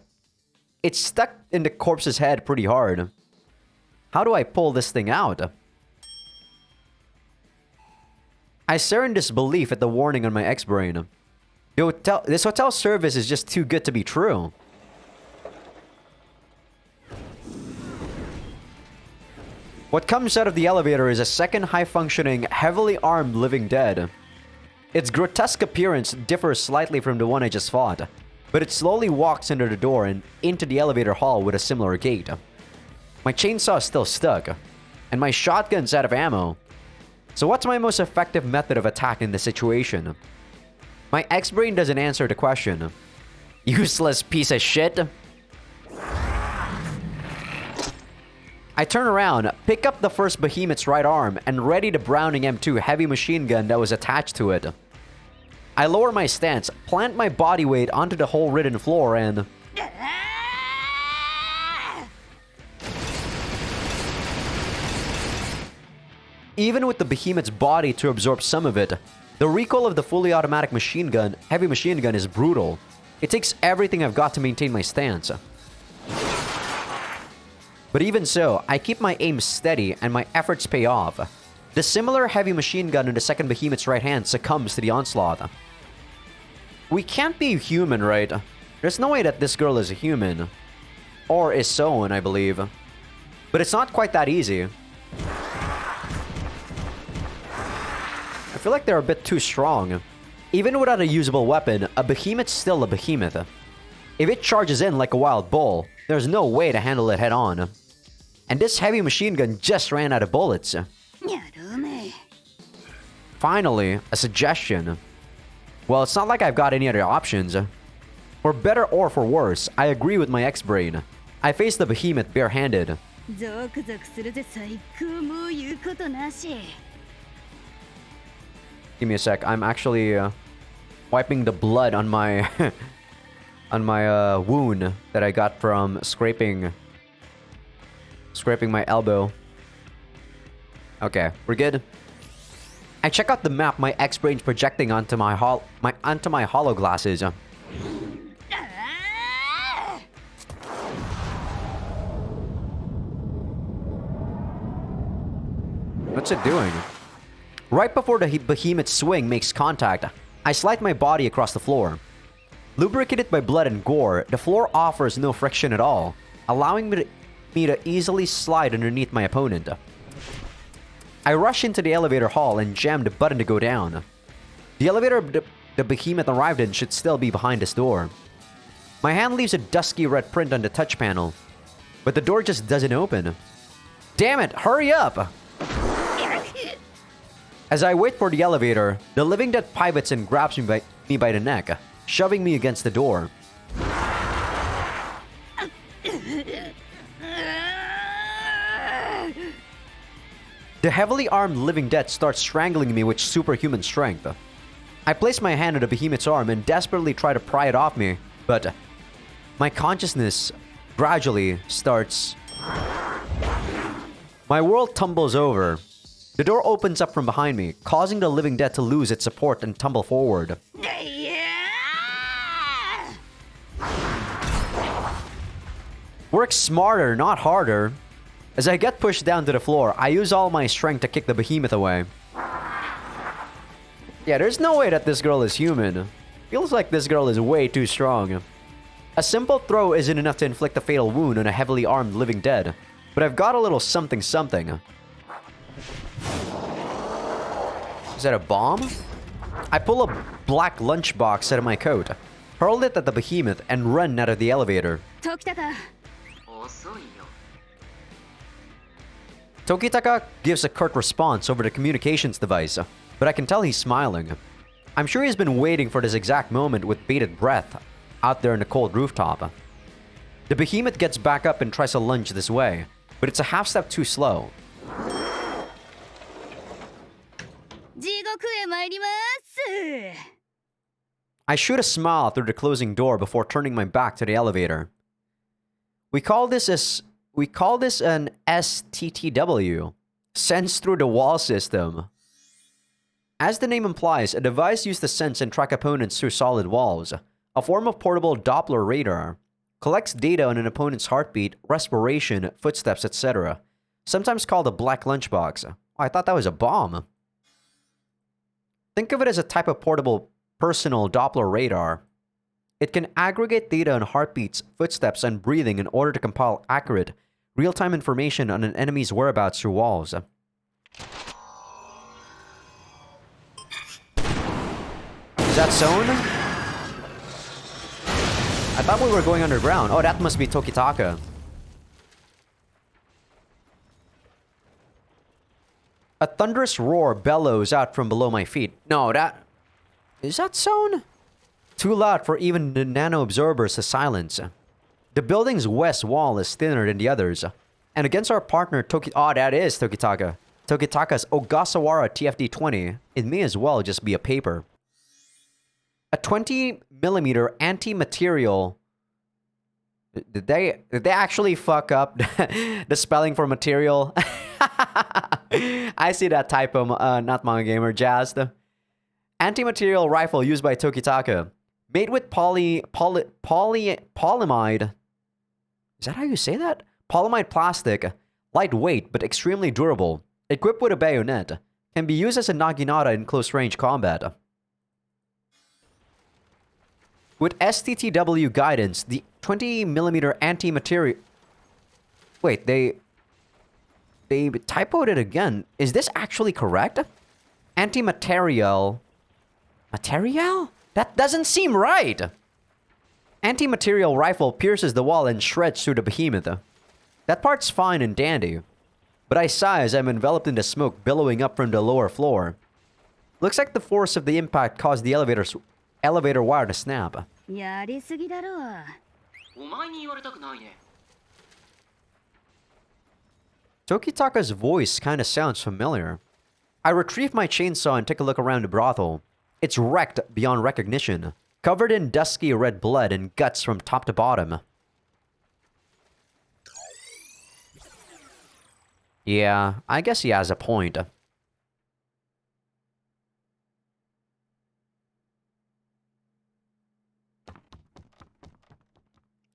It's stuck in the corpse's head pretty hard. How do I pull this thing out? I stare in disbelief at the warning on my X-Brain. This hotel service is just too good to be true. What comes out of the elevator is a second high-functioning, heavily armed living dead. Its grotesque appearance differs slightly from the one I just fought, but it slowly walks under the door and into the elevator hall with a similar gait. My chainsaw is still stuck, and my shotgun's out of ammo. So what's my most effective method of attack in this situation? My X-Brain doesn't answer the question. Useless piece of shit. I turn around, pick up the first behemoth's right arm, and ready the Browning M2 heavy machine gun that was attached to it. I lower my stance, plant my body weight onto the hole-ridden floor, and... Even with the behemoth's body to absorb some of it, the recoil of the fully automatic heavy machine gun is brutal. It takes everything I've got to maintain my stance. But even so, I keep my aim steady and my efforts pay off. The similar heavy machine gun in the second behemoth's right hand succumbs to the onslaught. We can't be human, right? There's no way that this girl is a human. Or is Soen, I believe. But it's not quite that easy. I feel like they're a bit too strong. Even without a usable weapon, a behemoth's still a behemoth. If it charges in like a wild bull, there's no way to handle it head on. And this heavy machine gun just ran out of bullets. Finally, a suggestion. Well, it's not like I've got any other options. For better or for worse, I agree with my X-Brain. I face the behemoth barehanded. Give me a sec. I'm actually wiping the blood on my on my wound that I got from scraping my elbow. Okay, we're good. I check out the map my X-Brain's projecting onto my holo glasses. What's it doing? Right before the behemoth's swing makes contact, I slide my body across the floor. Lubricated by blood and gore, the floor offers no friction at all, allowing me to easily slide underneath my opponent. I rush into the elevator hall and jam the button to go down. The the behemoth arrived in should still be behind this door. My hand leaves a dusky red print on the touch panel, but the door just doesn't open. Damn it, hurry up! As I wait for the elevator, the living dead pivots and grabs me by the neck, shoving me against the door. The heavily armed living dead starts strangling me with superhuman strength. I place my hand on the behemoth's arm and desperately try to pry it off me, but my consciousness gradually starts... My world tumbles over. The door opens up from behind me, causing the living dead to lose its support and tumble forward. Work smarter, not harder. As I get pushed down to the floor, I use all my strength to kick the behemoth away. Yeah, there's no way that this girl is human. Feels like this girl is way too strong. A simple throw isn't enough to inflict a fatal wound on a heavily armed living dead, but I've got a little something something. Is that a bomb? I pull a black lunchbox out of my coat, hurl it at the behemoth, and run out of the elevator. Tokitaka gives a curt response over the communications device, but I can tell he's smiling. I'm sure he's been waiting for this exact moment with bated breath out there on the cold rooftop. The behemoth gets back up and tries to lunge this way, but it's a half step too slow. I shoot a smile through the closing door before turning my back to the elevator. We call this an STTW, sense through the wall system. As the name implies, a device used to sense and track opponents through solid walls, a form of portable Doppler radar, collects data on an opponent's heartbeat, respiration, footsteps, etc. Sometimes called a black lunchbox. Oh, I thought that was a bomb. Think of it as a type of portable personal Doppler radar. It can aggregate data on heartbeats, footsteps, and breathing in order to compile accurate, real-time information on an enemy's whereabouts through walls. Is that zone? I thought we were going underground. Oh, that must be Tokitaka. A thunderous roar bellows out from below my feet. No, that... Is that zone? Too loud for even the nano-absorbers to silence. The building's west wall is thinner than the others. And against our partner, Oh, that is Tokitaka. Tokitaka's Ogasawara TFD-20. It may as well just be a paper. A 20mm anti-material... Did they actually fuck up the spelling for material? I see that typo, not Manga Gamer, jazzed. Anti-material rifle used by Tokitaka. Made with polyamide... Is that how you say that? Polyamide plastic. Lightweight, but extremely durable. Equipped with a bayonet. Can be used as a naginata in close-range combat. With STTW guidance, the 20mm anti-material... Wait, they typoed it again. Is this actually correct? Anti-material... Material? That doesn't seem right! Anti-material rifle pierces the wall and shreds through the behemoth. That part's fine and dandy. But I sigh as I'm enveloped in the smoke billowing up from the lower floor. Looks like the force of the impact caused the elevator wire to snap. Tokitaka's voice kinda sounds familiar. I retrieve my chainsaw and take a look around the brothel. It's wrecked beyond recognition, covered in dusky red blood and guts from top to bottom. Yeah, I guess he has a point.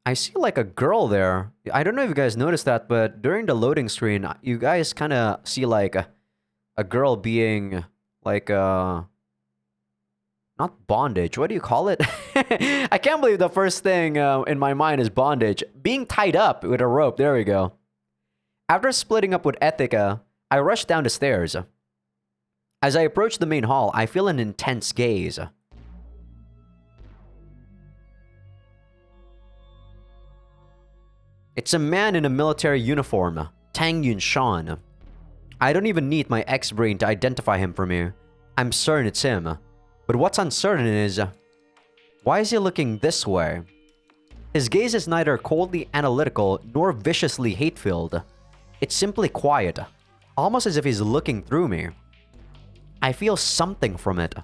I see like a girl there. I don't know if you guys noticed that, but during the loading screen, you guys kind of see like a girl being like not bondage. What do you call it? I can't believe the first thing in my mind is bondage. Being tied up with a rope. There we go. After splitting up with Ethica, I rush down the stairs. As I approach the main hall, I feel an intense gaze. It's a man in a military uniform, Tang Yun-shan. I don't even need my X-brain to identify him for me. I'm certain it's him. But what's uncertain is, why is he looking this way? His gaze is neither coldly analytical nor viciously hate-filled. It's simply quiet, almost as if he's looking through me. I feel something from it,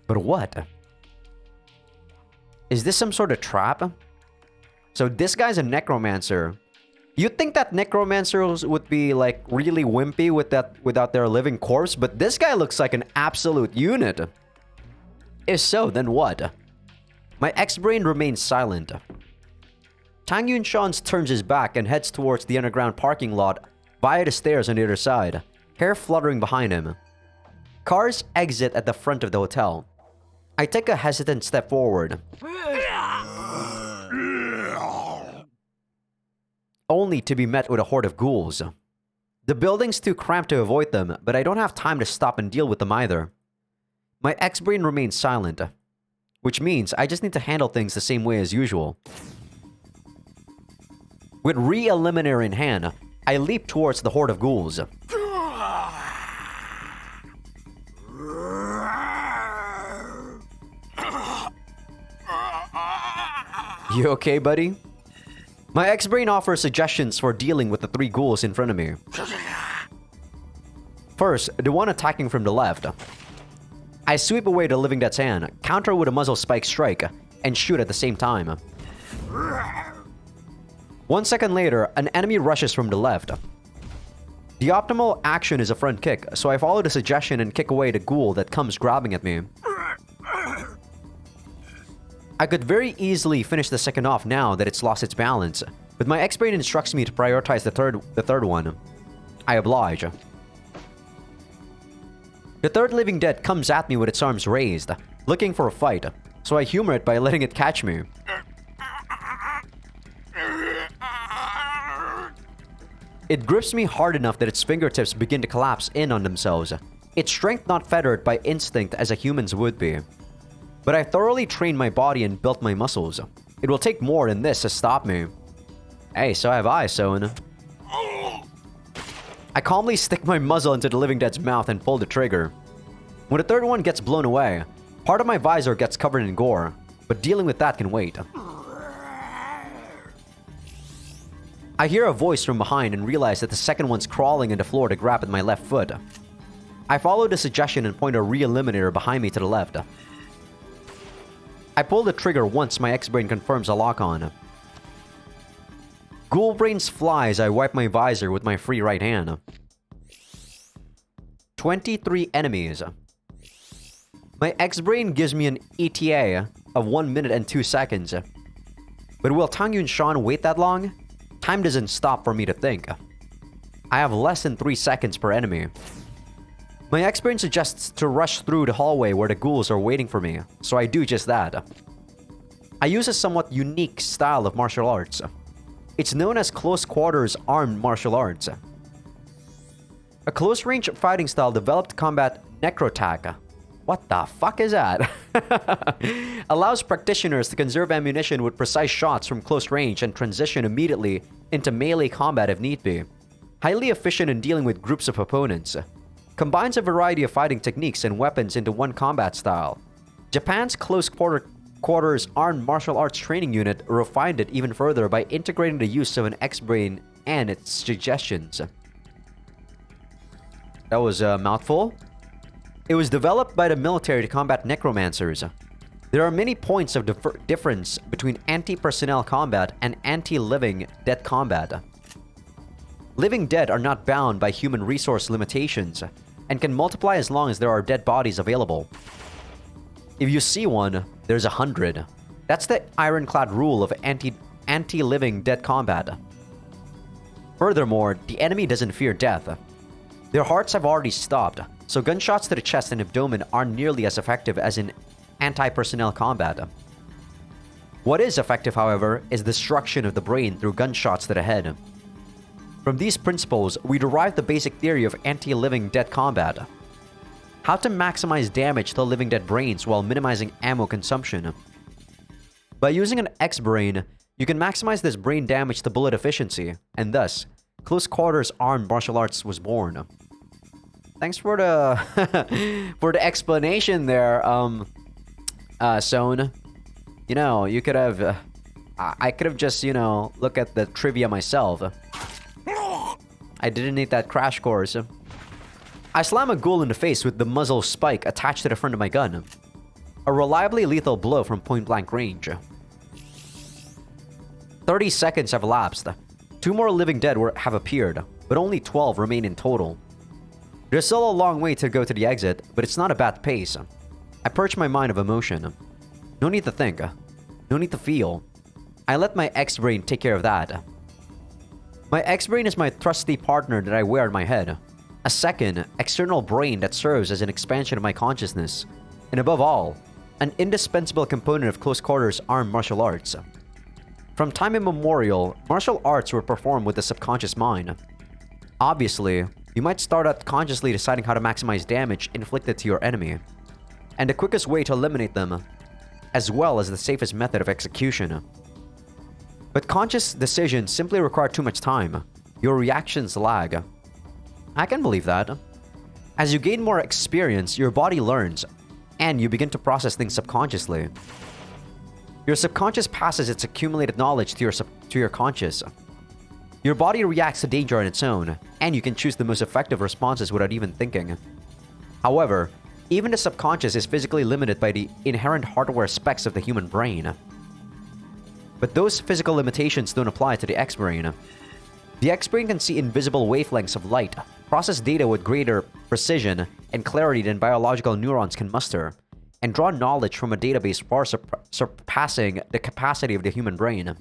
but what? Is this some sort of trap? So this guy's a necromancer. You'd think that necromancers would be like really wimpy without their living corpse, but this guy looks like an absolute unit. If so, then what? My X-brain remains silent. Tang Yun-shan turns his back and heads towards the underground parking lot via the stairs on the other side, hair fluttering behind him. Cars exit at the front of the hotel. I take a hesitant step forward, only to be met with a horde of ghouls. The building's too cramped to avoid them, but I don't have time to stop and deal with them either. My X-brain remains silent, which means I just need to handle things the same way as usual. With re-eliminator in hand, I leap towards the horde of ghouls. You okay, buddy? My X-brain offers suggestions for dealing with the 3 ghouls in front of me. First, the one attacking from the left. I sweep away the living dead's hand, counter with a muzzle spike strike, and shoot at the same time. 1 second later, an enemy rushes from the left. The optimal action is a front kick, so I follow the suggestion and kick away the ghoul that comes grabbing at me. I could very easily finish the second off now that it's lost its balance, but my X-brain instructs me to prioritize the third one. I oblige. The third living dead comes at me with its arms raised, looking for a fight, so I humor it by letting it catch me. It grips me hard enough that its fingertips begin to collapse in on themselves, its strength not fettered by instinct as a human's would be. But I thoroughly trained my body and built my muscles. It will take more than this to stop me. Hey, so have I, Soen. I calmly stick my muzzle into the living dead's mouth and pull the trigger. When the third one gets blown away, part of my visor gets covered in gore, but dealing with that can wait. I hear a voice from behind and realize that the second one's crawling on the floor to grab at my left foot. I follow the suggestion and point a re-eliminator behind me to the left. I pull the trigger once my X-brain confirms a lock-on. Ghoul brains fly as I wipe my visor with my free right hand. 23 enemies. My X-brain gives me an ETA of 1 minute and 2 seconds. But will Tang Yun-shan wait that long? Time doesn't stop for me to think. I have less than 3 seconds per enemy. My X-brain suggests to rush through the hallway where the ghouls are waiting for me, so I do just that. I use a somewhat unique style of martial arts. It's known as close quarters armed martial arts. A close range fighting style developed to combat necro. What the fuck is that? Allows practitioners to conserve ammunition with precise shots from close range and transition immediately into melee combat if need be. Highly efficient in dealing with groups of opponents. Combines a variety of fighting techniques and weapons into one combat style. Japan's close quarters armed martial arts training unit refined it even further by integrating the use of an X-brain and its suggestions. That was a mouthful. It was developed by the military to combat necromancers. There are many points of difference between anti-personnel combat and anti-living dead combat. Living dead are not bound by human resource limitations and can multiply as long as there are dead bodies available. If you see one, there's 100. That's the ironclad rule of anti-living dead combat. Furthermore, the enemy doesn't fear death. Their hearts have already stopped, so gunshots to the chest and abdomen aren't nearly as effective as in anti-personnel combat. What is effective, however, is destruction of the brain through gunshots to the head. From these principles, we derive the basic theory of anti-living dead combat. How to maximize damage to living dead brains while minimizing ammo consumption. By using an X-brain, You can maximize this brain damage to bullet efficiency, and thus, close quarters armed martial arts was born. Thanks for the for the explanation there, Son. You know, you could have I could have just, you know, look at the trivia myself. I didn't need that crash course. I slam a ghoul in the face with the muzzle spike attached to the front of my gun. A reliably lethal blow from point-blank range. 30 seconds have elapsed. 2 more living dead have appeared, but only 12 remain in total. There's still a long way to go to the exit, but it's not a bad pace. I purge my mind of emotion. No need to think. No need to feel. I let my X-Brain take care of that. My X-Brain is my trusty partner that I wear on my head. A second, external brain that serves as an expansion of my consciousness. And above all, an indispensable component of close quarters armed martial arts. From time immemorial, martial arts were performed with the subconscious mind. Obviously, you might start out consciously deciding how to maximize damage inflicted to your enemy, and the quickest way to eliminate them, as well as the safest method of execution. But conscious decisions simply require too much time. Your reactions lag. I can believe that. As you gain more experience, your body learns, and you begin to process things subconsciously. Your subconscious passes its accumulated knowledge to your conscious. Your body reacts to danger on its own, and you can choose the most effective responses without even thinking. However, even the subconscious is physically limited by the inherent hardware specs of the human brain. But those physical limitations don't apply to the X-Brain. The X-Brain can see invisible wavelengths of light, process data with greater precision and clarity than biological neurons can muster, and draw knowledge from a database far surpassing the capacity of the human brain.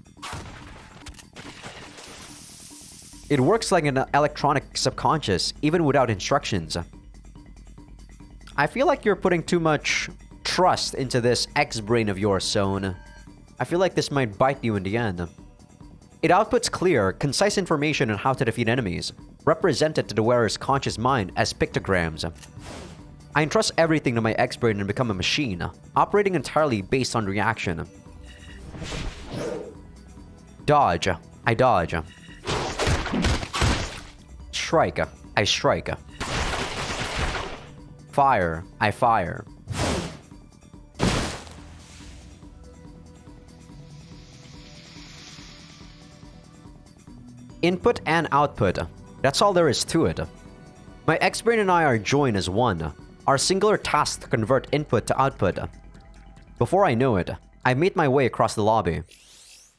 It works like an electronic subconscious, even without instructions. I feel like you're putting too much trust into this X-Brain of yours, Son. I feel like this might bite you in the end. It outputs clear, concise information on how to defeat enemies, represented to the wearer's conscious mind as pictograms. I entrust everything to my X-Brain and become a machine, operating entirely based on reaction. Dodge. I dodge. Strike. I strike. Fire. I fire. Input and output. That's all there is to it. My X-Brain and I are joined as one. Our singular task to convert input to output. Before I know it, I made my way across the lobby.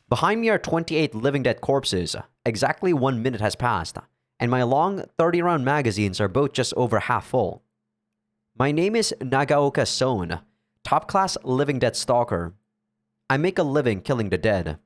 Behind me are 28 living dead corpses. Exactly 1 minute has passed, and my long 30-round magazines are both just over half full. My name is Nagaoka Son, top-class living dead stalker. I make a living killing the dead.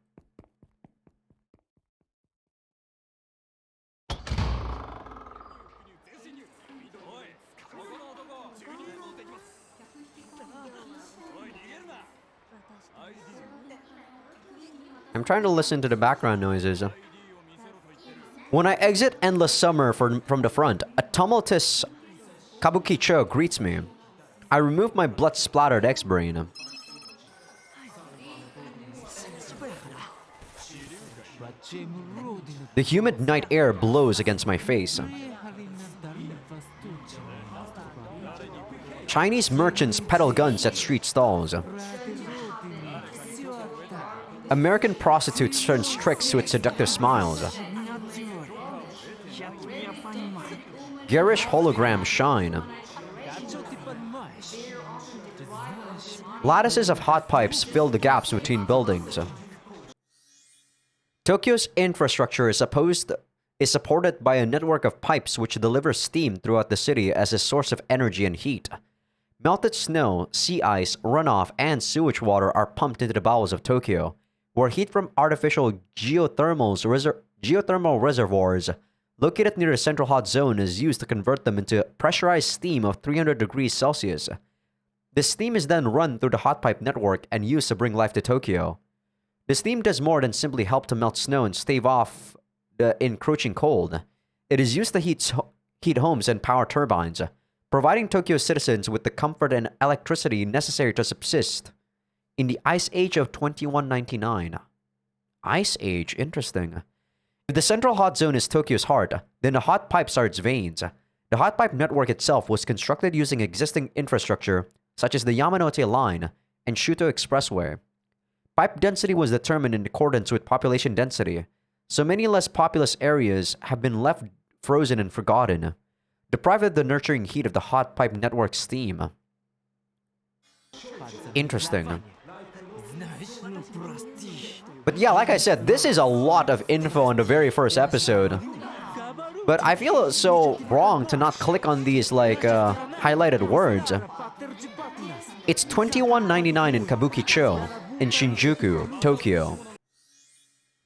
I'm trying to listen to the background noises. When I exit Endless Summer from the front, a tumultuous kabuki-cho greets me. I remove my blood-splattered X-Brain. The humid night air blows against my face. Chinese merchants peddle guns at street stalls. American prostitutes turn tricks with seductive smiles. Garish holograms shine. Lattices of hot pipes fill the gaps between buildings. Tokyo's infrastructure is supported by a network of pipes which deliver steam throughout the city as a source of energy and heat. Melted snow, sea ice, runoff, and sewage water are pumped into the bowels of Tokyo, where heat from artificial geothermal reservoirs located near the central hot zone is used to convert them into pressurized steam of 300 degrees Celsius. This steam is then run through the hot pipe network and used to bring life to Tokyo. The steam does more than simply help to melt snow and stave off the encroaching cold. It is used to heat homes and power turbines, providing Tokyo's citizens with the comfort and electricity necessary to subsist in the Ice Age of 2199. Ice Age, interesting. If the central hot zone is Tokyo's heart, then the hot pipes are its veins. The hot pipe network itself was constructed using existing infrastructure, such as the Yamanote Line and Shuto Expressway. Pipe density was determined in accordance with population density, so many less populous areas have been left frozen and forgotten, deprived of the nurturing heat of the hot pipe network steam. Interesting. But yeah, like I said, this is a lot of info on the very first episode. But I feel so wrong to not click on these, like, highlighted words. It's 21.99 in Kabukicho, in Shinjuku, Tokyo.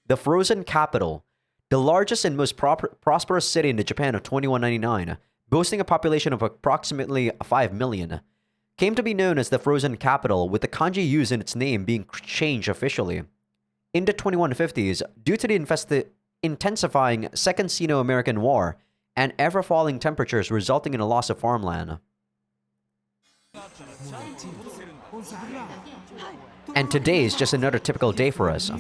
The frozen capital, the largest and most prosperous city in the Japan of 2199, boasting a population of approximately 5 million, came to be known as the frozen capital, with the kanji used in its name being changed officially. In the 2150s, due to the intensifying Second Sino-American War and ever-falling temperatures resulting in a loss of farmland. And today is just another typical day for us.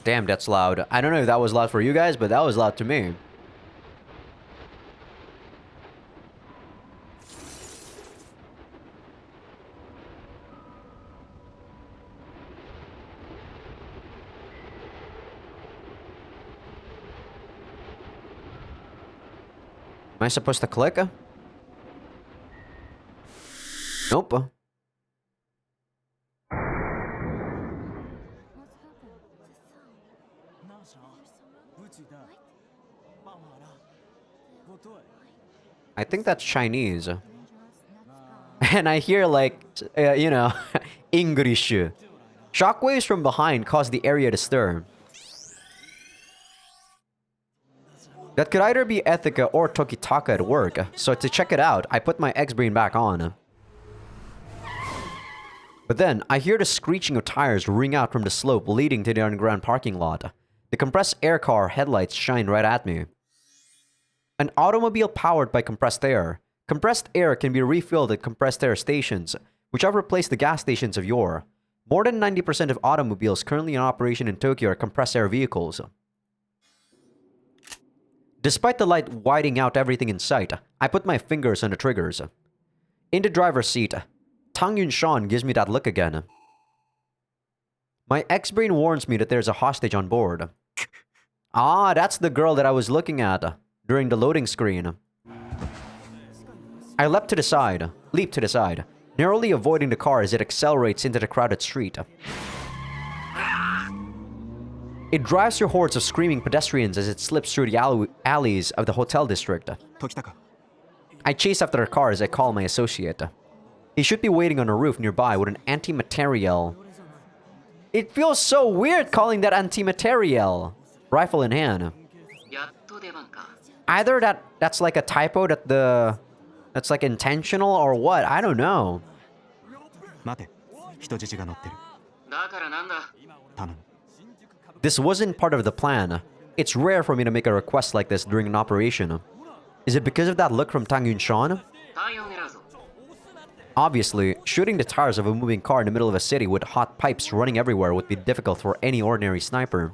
Damn, that's loud. I don't know if that was loud for you guys, but that was loud to me. Am I supposed to click? Nope. I think that's Chinese. And I hear, like, you know, English. Shockwaves from behind cause the area to stir. That could either be Ethica or Tokitaka at work, so to check it out, I put my X-Brain back on. But then, I hear the screeching of tires ring out from the slope leading to the underground parking lot. The compressed air car headlights shine right at me. An automobile powered by compressed air. Compressed air can be refilled at compressed air stations, which have replaced the gas stations of yore. More than 90% of automobiles currently in operation in Tokyo are compressed air vehicles. Despite the light whiting out everything in sight, I put my fingers on the triggers. In the driver's seat, Tang Yun-shan gives me that look again. My X-Brain warns me that there's a hostage on board. Ah, that's the girl that I was looking at during the loading screen. I leap to the side, narrowly avoiding the car as it accelerates into the crowded street. It drives through hordes of screaming pedestrians as it slips through the alleys of the hotel district. I chase after the car as I call my associate. He should be waiting on a roof nearby with an anti-materiel. It feels so weird calling that anti-materiel. Rifle in hand. Either that's like a typo that's like intentional or what, I don't know. This wasn't part of the plan. It's rare for me to make a request like this during an operation. Is it because of that look from Tang Yun-shan? Obviously, shooting the tires of a moving car in the middle of a city with hot pipes running everywhere would be difficult for any ordinary sniper.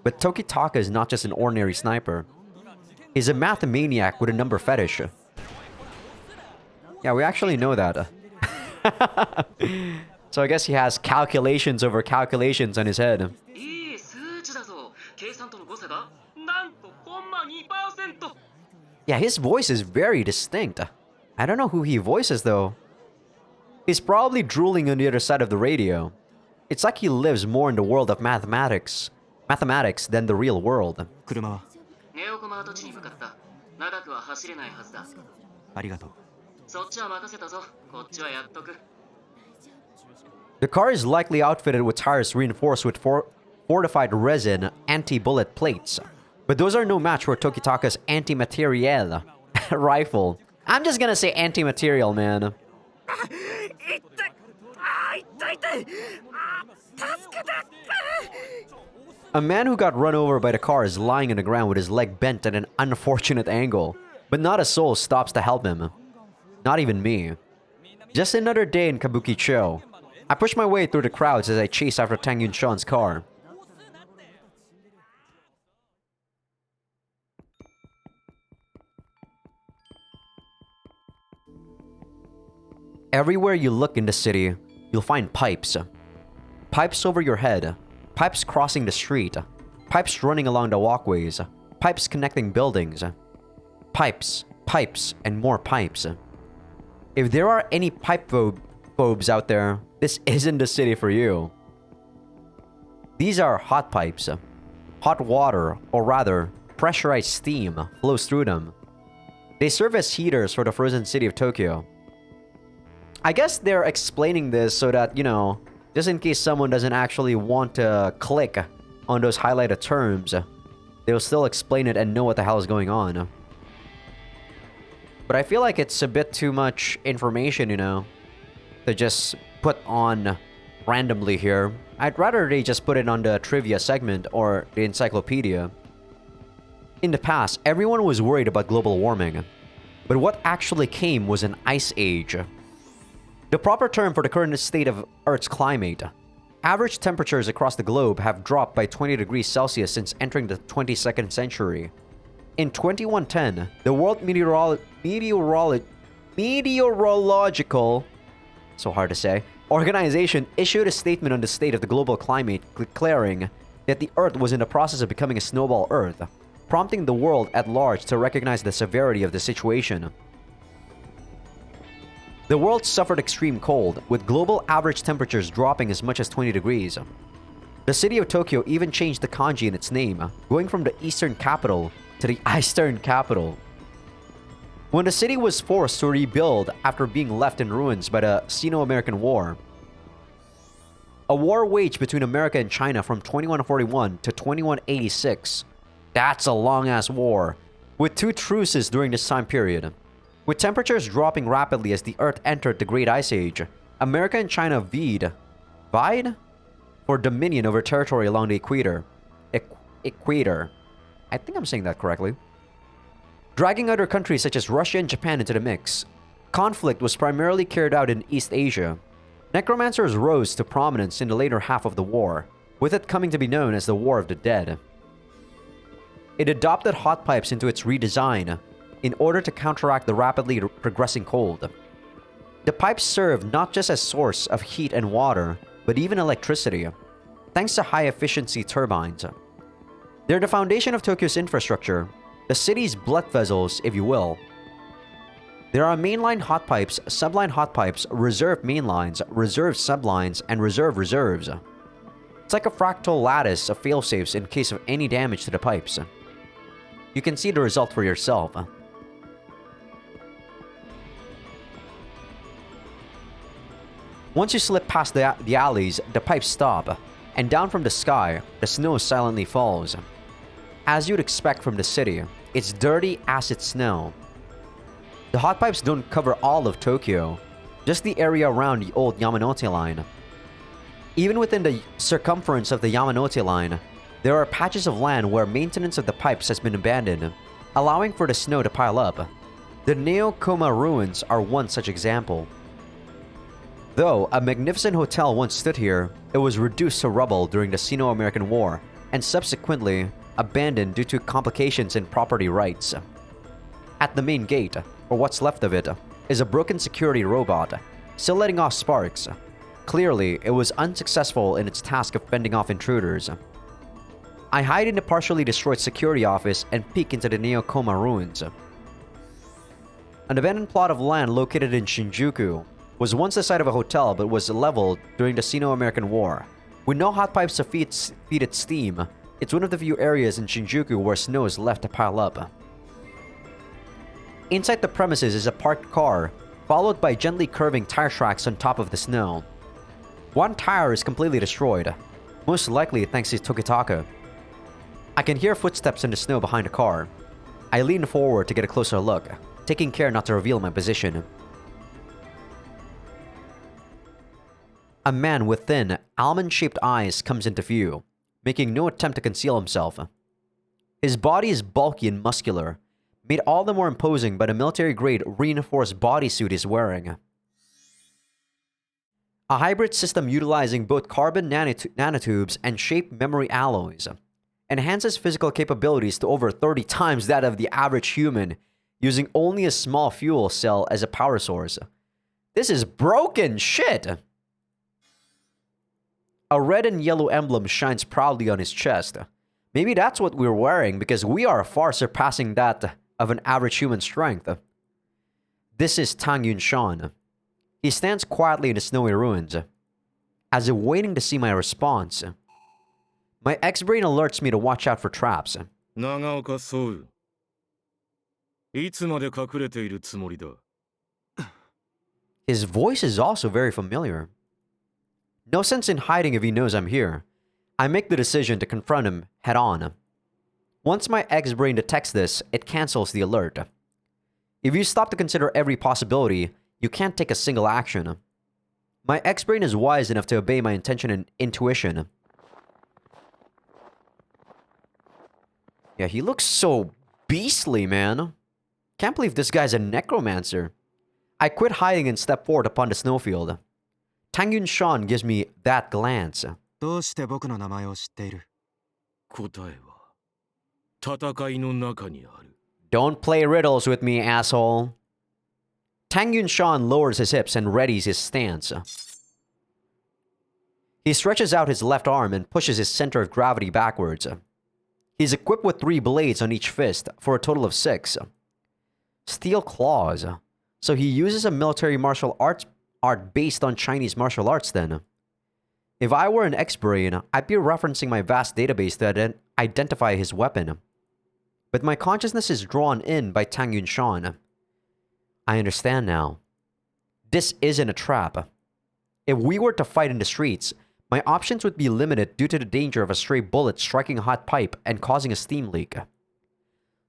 But Tokitaka is not just an ordinary sniper. He's a mathemaniac with a number fetish. Yeah, we actually know that. So I guess he has calculations over calculations on his head. Yeah, his voice is very distinct. I don't know who he voices though. He's probably drooling on the other side of the radio. It's like he lives more in the world of mathematics than the real world. The car is likely outfitted with tires reinforced with fortified resin anti-bullet plates. But those are no match for Tokitaka's anti-materiel rifle. I'm just gonna say anti-material, man. A man who got run over by the car is lying on the ground with his leg bent at an unfortunate angle. But not a soul stops to help him. Not even me. Just another day in Kabukicho. I push my way through the crowds as I chase after Tang Yunshan's car. Everywhere you look in the city, you'll find pipes. Pipes over your head, pipes crossing the street, pipes running along the walkways, pipes connecting buildings. Pipes, pipes, and more pipes. If there are any pipe phobes out there, this isn't the city for you. These are hot pipes. Hot water, or rather, pressurized steam, flows through them. They serve as heaters for the frozen city of Tokyo. I guess they're explaining this so that, you know, just in case someone doesn't actually want to click on those highlighted terms, they'll still explain it and know what the hell is going on. But I feel like it's a bit too much information, you know, to just put on randomly here. I'd rather they just put it on the trivia segment or the encyclopedia. In the past, everyone was worried about global warming, but what actually came was an ice age. The proper term for the current state of Earth's climate. Average temperatures across the globe have dropped by 20 degrees Celsius since entering the 22nd century. In 2110, the World Meteorological so hard to say, organization issued a statement on the state of the global climate, declaring that the Earth was in the process of becoming a snowball Earth, prompting the world at large to recognize the severity of the situation. The world suffered extreme cold, with global average temperatures dropping as much as 20 degrees. The city of Tokyo even changed the kanji in its name, going from the eastern capital to the eastern capital. When the city was forced to rebuild after being left in ruins by the Sino-American War, a war waged between America and China from 2141 to 2186. That's a long-ass war, with 2 truces during this time period. With temperatures dropping rapidly as the Earth entered the Great Ice Age, America and China vied for dominion over territory along the equator. Equator. I think I'm saying that correctly. Dragging other countries such as Russia and Japan into the mix. Conflict was primarily carried out in East Asia. Necromancers rose to prominence in the later half of the war, with it coming to be known as the War of the Dead. It adopted hot pipes into its redesign in order to counteract the rapidly progressing cold. The pipes served not just as source of heat and water, but even electricity, thanks to high-efficiency turbines. They're the foundation of Tokyo's infrastructure, the city's blood vessels, if you will. There are mainline hot pipes, subline hot pipes, reserve mainlines, reserve sublines, and reserve reserves. It's like a fractal lattice of failsafes in case of any damage to the pipes. You can see the result for yourself. Once you slip past the alleys, the pipes stop, and down from the sky, the snow silently falls. As you'd expect from the city, it's dirty acid snow. The hot pipes don't cover all of Tokyo, just the area around the old Yamanote line. Even within the circumference of the Yamanote line, there are patches of land where maintenance of the pipes has been abandoned, allowing for the snow to pile up. The Neokoma ruins are one such example. Though a magnificent hotel once stood here, it was reduced to rubble during the Sino-American War and subsequently abandoned due to complications in property rights. At the main gate, or what's left of it, is a broken security robot, still letting off sparks. Clearly, it was unsuccessful in its task of fending off intruders. I hide in the partially destroyed security office and peek into the Neokoma ruins. An abandoned plot of land located in Shinjuku was once the site of a hotel but was leveled during the Sino-American War. With no hot pipes to feed its steam, it's one of the few areas in Shinjuku where snow is left to pile up. Inside the premises is a parked car, followed by gently curving tire tracks on top of the snow. One tire is completely destroyed, most likely thanks to Tokitaka. I can hear footsteps in the snow behind the car. I lean forward to get a closer look, taking care not to reveal my position. A man with thin, almond-shaped eyes comes into view, making no attempt to conceal himself. His body is bulky and muscular, made all the more imposing by the military-grade reinforced bodysuit he's wearing. A hybrid system utilizing both carbon nanotubes and shape memory alloys. Enhances physical capabilities to over 30 times that of the average human, using only a small fuel cell as a power source. This is broken shit! A red and yellow emblem shines proudly on his chest. Maybe that's what we're wearing because we are far surpassing that of an average human strength. This is Tang Yunshan. He stands quietly in the snowy ruins, as if waiting to see my response. My X-brain alerts me to watch out for traps. 長岡総雨いつまで隠れているつもりだ His voice is also very familiar. No sense in hiding if he knows I'm here. I make the decision to confront him head on. Once my X-brain detects this, it cancels the alert. If you stop to consider every possibility, you can't take a single action. My X-brain is wise enough to obey my intention and intuition. Yeah, he looks so beastly, man. Can't believe this guy's a necromancer. I quit hiding and step forward upon the snowfield. Tang Yunshan gives me that glance. どうして僕の名前を知っている？答えは戦いの中にある Don't play riddles with me, asshole. Tang Yunshan lowers his hips and readies his stance. He stretches out his left arm and pushes his center of gravity backwards. He's equipped with 3 blades on each fist for a total of 6. Steel claws. So he uses a military martial art based on Chinese martial arts then. If I were an X-brain, I'd be referencing my vast database to identify his weapon. But my consciousness is drawn in by Tang Yunshan. I understand now. This isn't a trap. If we were to fight in the streets, my options would be limited due to the danger of a stray bullet striking a hot pipe and causing a steam leak.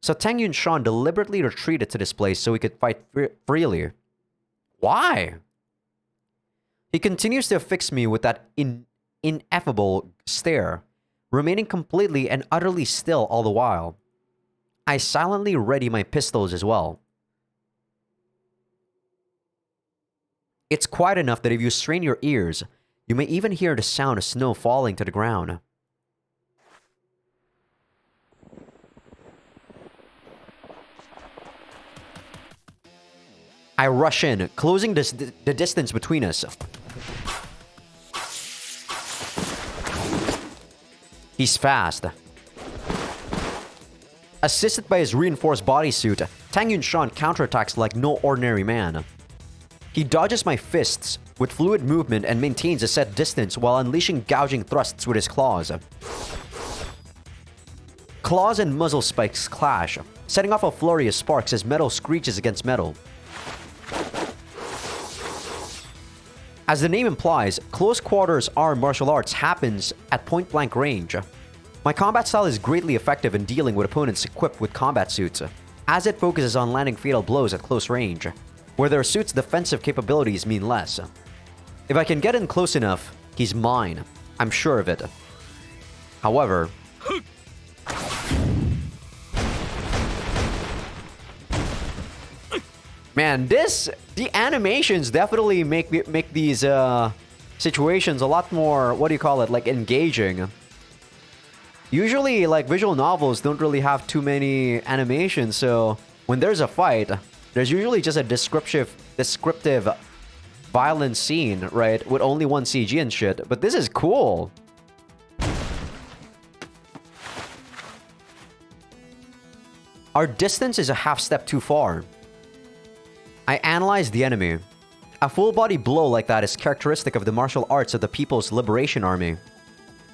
So Tang Yunshan deliberately retreated to this place so he could fight freely. Why? He continues to affix me with that ineffable stare, remaining completely and utterly still all the while. I silently ready my pistols as well. It's quiet enough that if you strain your ears, you may even hear the sound of snow falling to the ground. I rush in, closing the distance between us. He's fast. Assisted by his reinforced bodysuit, Tang Yunshan counterattacks like no ordinary man. He dodges my fists with fluid movement and maintains a set distance while unleashing gouging thrusts with his claws. Claws and muzzle spikes clash, setting off a flurry of sparks as metal screeches against metal. As the name implies, close quarters arm martial arts happens at point-blank range. My combat style is greatly effective in dealing with opponents equipped with combat suits, as it focuses on landing fatal blows at close range, where their suit's defensive capabilities mean less. If I can get in close enough, he's mine. I'm sure of it. However... Man, the animations definitely make these situations a lot more, what do you call it, like engaging. Usually, like, visual novels don't really have too many animations, so when there's a fight, there's usually just a descriptive violent scene, right, with only one CG and shit, but this is cool. Our distance is a half step too far. I analyze the enemy. A full-body blow like that is characteristic of the martial arts of the People's Liberation Army,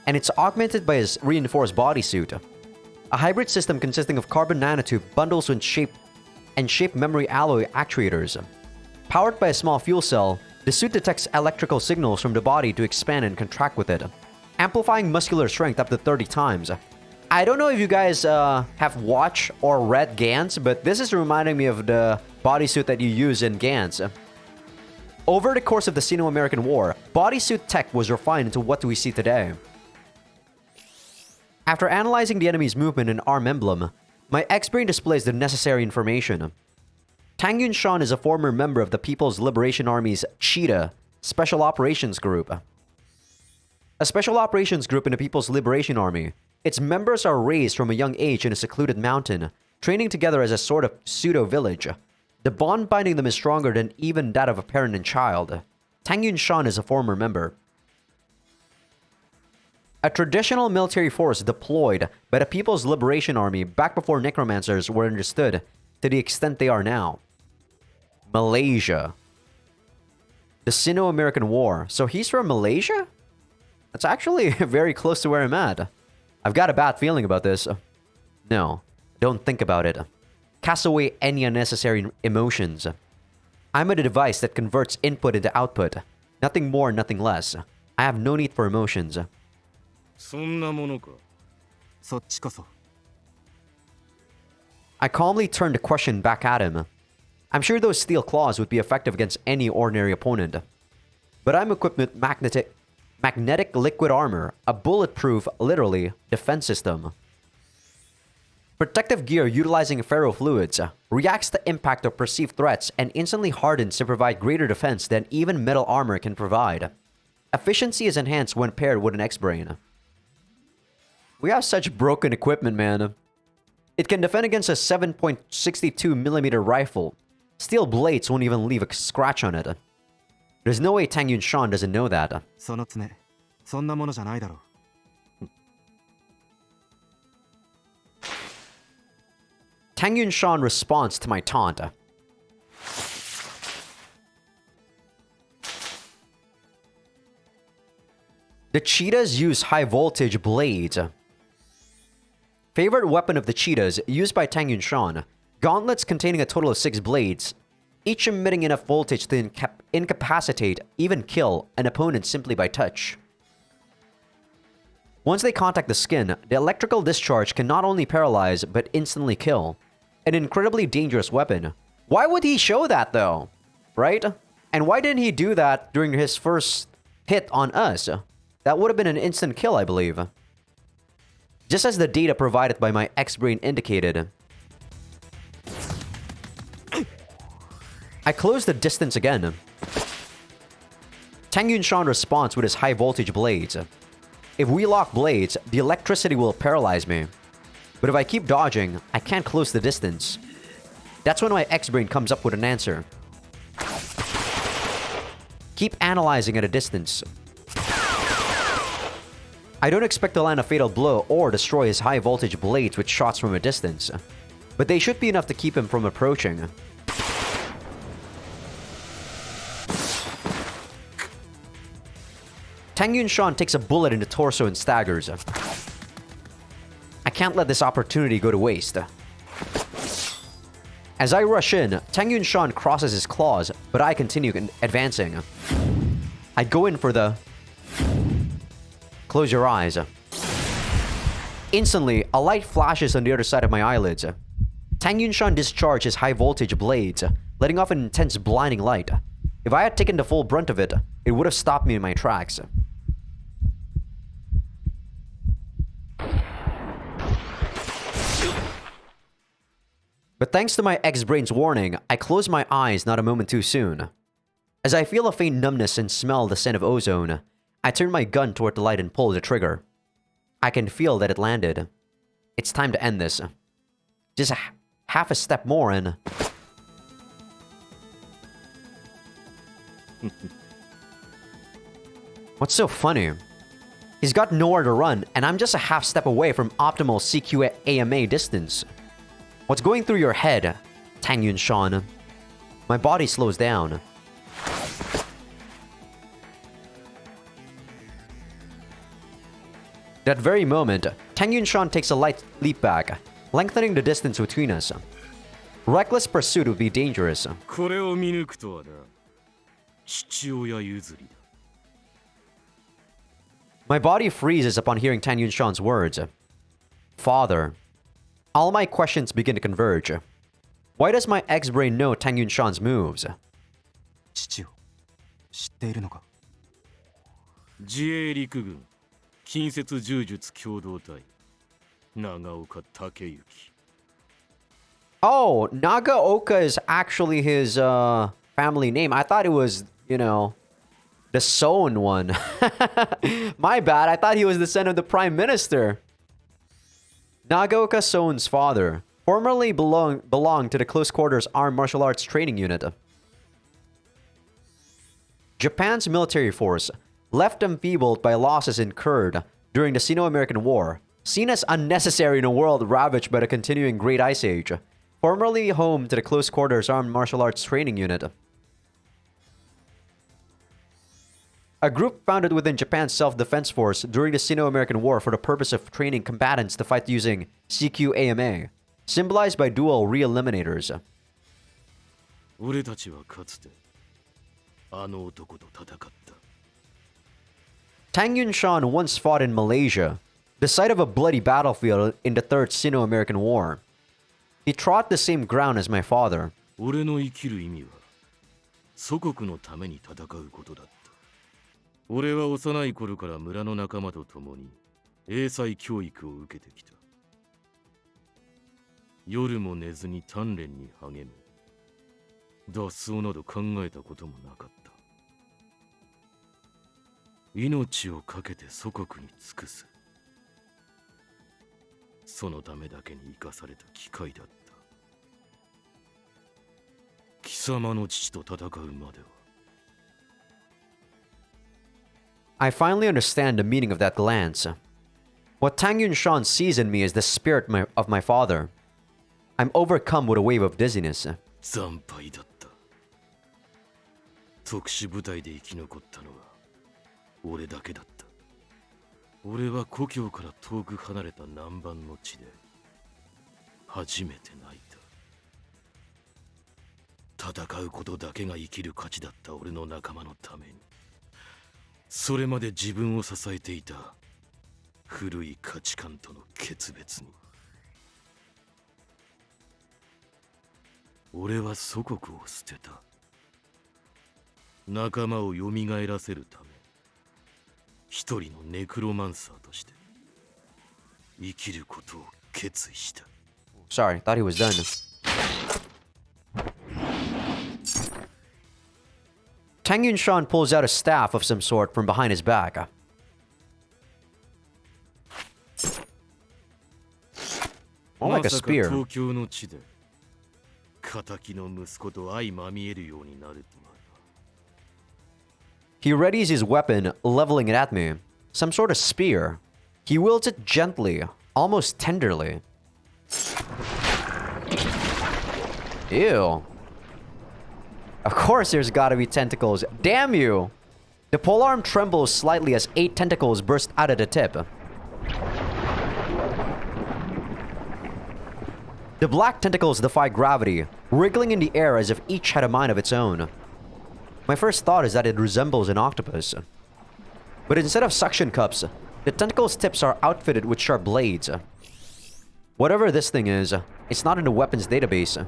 and it's augmented by his reinforced bodysuit. A hybrid system consisting of carbon nanotube bundles with shape memory alloy actuators. Powered by a small fuel cell, the suit detects electrical signals from the body to expand and contract with it, amplifying muscular strength up to 30 times. I don't know if you guys have watched or read Gantz, but this is reminding me of the bodysuit that you use in Gantz. Over the course of the Sino-American War, bodysuit tech was refined into what we see today. After analyzing the enemy's movement and arm emblem, my X-brain displays the necessary information. Tang Yunshan is a former member of the People's Liberation Army's Cheetah, Special Operations Group. A special operations group in the People's Liberation Army. Its members are raised from a young age in a secluded mountain, training together as a sort of pseudo-village. The bond binding them is stronger than even that of a parent and child. Tang Yunshan is a former member. A traditional military force deployed by the People's Liberation Army back before necromancers were understood to the extent they are now. Malaysia. The Sino-American War. So he's from Malaysia? That's actually very close to where I'm at. I've got a bad feeling about this. No, don't think about it. Cast away any unnecessary emotions. I'm a device that converts input into output. Nothing more, nothing less. I have no need for emotions. そんなものか。そっちこそ。 I calmly turned the question back at him. I'm sure those steel claws would be effective against any ordinary opponent. But I'm equipped with magnetic liquid armor, a bulletproof, literally, defense system. Protective gear utilizing ferrofluids reacts to impact of perceived threats and instantly hardens to provide greater defense than even metal armor can provide. Efficiency is enhanced when paired with an X-Brain. We have such broken equipment, man. It can defend against a 7.62mm rifle. Steel blades won't even leave a scratch on it. There's no way Tang Yunshan doesn't know that. その爪、そんなものじゃないだろう。 Tang Yunshan responds to my taunt. The cheetahs use high voltage blades. Favorite weapon of the cheetahs, used by Tang Yunshan. Gauntlets containing a total of 6 blades, each emitting enough voltage to incapacitate, even kill, an opponent simply by touch. Once they contact the skin, the electrical discharge can not only paralyze, but instantly kill. An incredibly dangerous weapon. Why would he show that, though? Right? And why didn't he do that during his first hit on us? That would have been an instant kill, I believe. Just as the data provided by my X-Brain indicated. I closed the distance again. Tang Yunshan responds with his high voltage blades. If we lock blades, the electricity will paralyze me. But if I keep dodging, I can't close the distance. That's when my X-Brain comes up with an answer. Keep analyzing at a distance. I don't expect to land a fatal blow or destroy his high voltage blades with shots from a distance. But they should be enough to keep him from approaching. Tang Yunshan takes a bullet in the torso and staggers. I can't let this opportunity go to waste. As I rush in, Tang Yunshan crosses his claws, but I continue advancing. I go in for the... Close your eyes. Instantly, a light flashes on the other side of my eyelids. Tang Yunshan discharged his high voltage blades, letting off an intense blinding light. If I had taken the full brunt of it, it would have stopped me in my tracks. But thanks to my X-Brain's warning, I close my eyes not a moment too soon. As I feel a faint numbness and smell the scent of ozone, I turn my gun toward the light and pull the trigger. I can feel that it landed. It's time to end this. Just half a step more and... What's so funny? He's got nowhere to run, and I'm just a half step away from optimal CQ AMA distance. What's going through your head, Tang Yunshan? My body slows down. That very moment, Tang Yunshan takes a light leap back, lengthening the distance between us. Reckless pursuit would be dangerous. これを見抜くとはな。父親譲りだ。 My body freezes upon hearing Tang Yunshan's words. Father. All my questions begin to converge. Why does my X-Brain know Tang Yunshan's moves? 父を知っているのか。自衛陸軍近接銃術共同隊長岡武之。 Oh, Nagaoka is actually his family name. I thought it was, you know, The Sohn one. My bad, I thought he was the son of the Prime Minister. Nagaoka Sohn's father formerly belonged to the Close Quarters Armed Martial Arts Training Unit. Japan's military force, left enfeebled by losses incurred during the Sino-American War, seen as unnecessary in a world ravaged by the continuing Great Ice Age, formerly home to the Close Quarters Armed Martial Arts Training Unit. A group founded within Japan's Self-Defense Force during the Sino-American War for the purpose of training combatants to fight using CQAMA, symbolized by dual re-eliminators. 俺たちはかつてあの男と戦った。 Tang Yunshan once fought in Malaysia, the site of a bloody battlefield in the Third Sino-American War. He trod the same ground as my father. 俺の生きる意味は祖国のために戦うことだった。俺は幼い頃から村の仲間と共に英才教育を受けてきた。夜も寝ずに鍛錬に励む。脱走など考えたこともなかった。命を懸けて祖国に尽くす。そのためだけに生かされた機械だった。貴様の父と戦うまでは。 I finally understand the meaning of that glance. What Tang Yunshan sees in me is the spirit of my father. I'm overcome with a wave of dizziness. 惨敗だった。特殊部隊で生き残ったのは俺だけだった。俺は故郷から遠く離れた南蛮の地で初めて泣いた。戦うことだけが生きる価値だった俺の仲間のために。 それまで自分を支えていた古い価値観との決別に。俺は祖国を捨てた。仲間を蘇らせるため、一人のネクロマンサーとして生きることを決意した。 Sorry, thought he was done. Tang Yunshan pulls out a staff of some sort from behind his back. More like a spear. 東京の地で敵の息子と相まみえるようになるとは。 He readies his weapon, leveling it at me. Some sort of spear. He wields it gently, almost tenderly. Ew. Of course there's gotta be tentacles. Damn you! The polearm trembles slightly as 8 tentacles burst out of the tip. The black tentacles defy gravity, wriggling in the air as if each had a mind of its own. My first thought is that it resembles an octopus. But instead of suction cups, the tentacles' tips are outfitted with sharp blades. Whatever this thing is, it's not in the weapons database.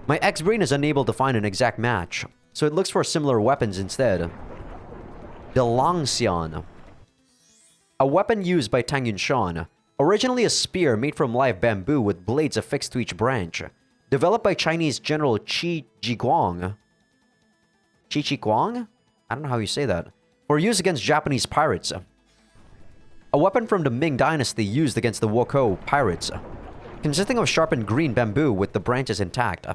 My ex-brain is unable to find an exact match, so it looks for similar weapons instead. The Langxian. A weapon used by Tang Yunshan, originally a spear made from live bamboo with blades affixed to each branch, developed by Chinese General Qi Jiguang. Qi Jiguang? I don't know how you say that. For use against Japanese pirates. A weapon from the Ming Dynasty used against the Wokou pirates, consisting of sharpened green bamboo with the branches intact.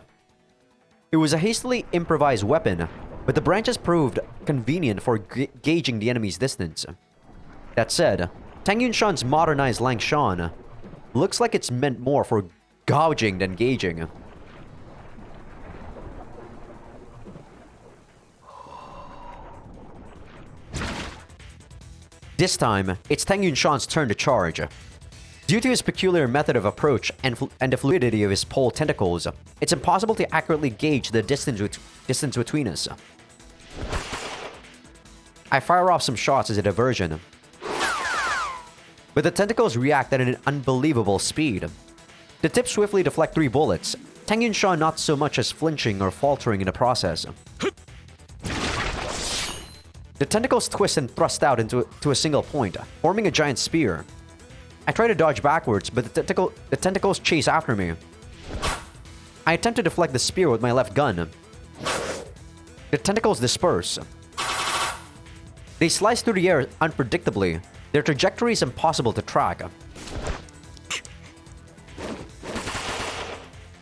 It was a hastily improvised weapon, but the branches proved convenient for gauging the enemy's distance. That said, Tang Yunshan's modernized Langshan looks like it's meant more for gouging than gauging. This time, it's Tang Yunshan's turn to charge. Due to his peculiar method of approach and the fluidity of his pole tentacles, it's impossible to accurately gauge the distance between us. I fire off some shots as a diversion, but the tentacles react at an unbelievable speed. The tips swiftly deflect 3 bullets, Tang Yunshan not so much as flinching or faltering in the process. The tentacles twist and thrust out to a single point, forming a giant spear. I try to dodge backwards, but the tentacles chase after me. I attempt to deflect the spear with my left gun. The tentacles disperse. They slice through the air unpredictably. Their trajectory is impossible to track.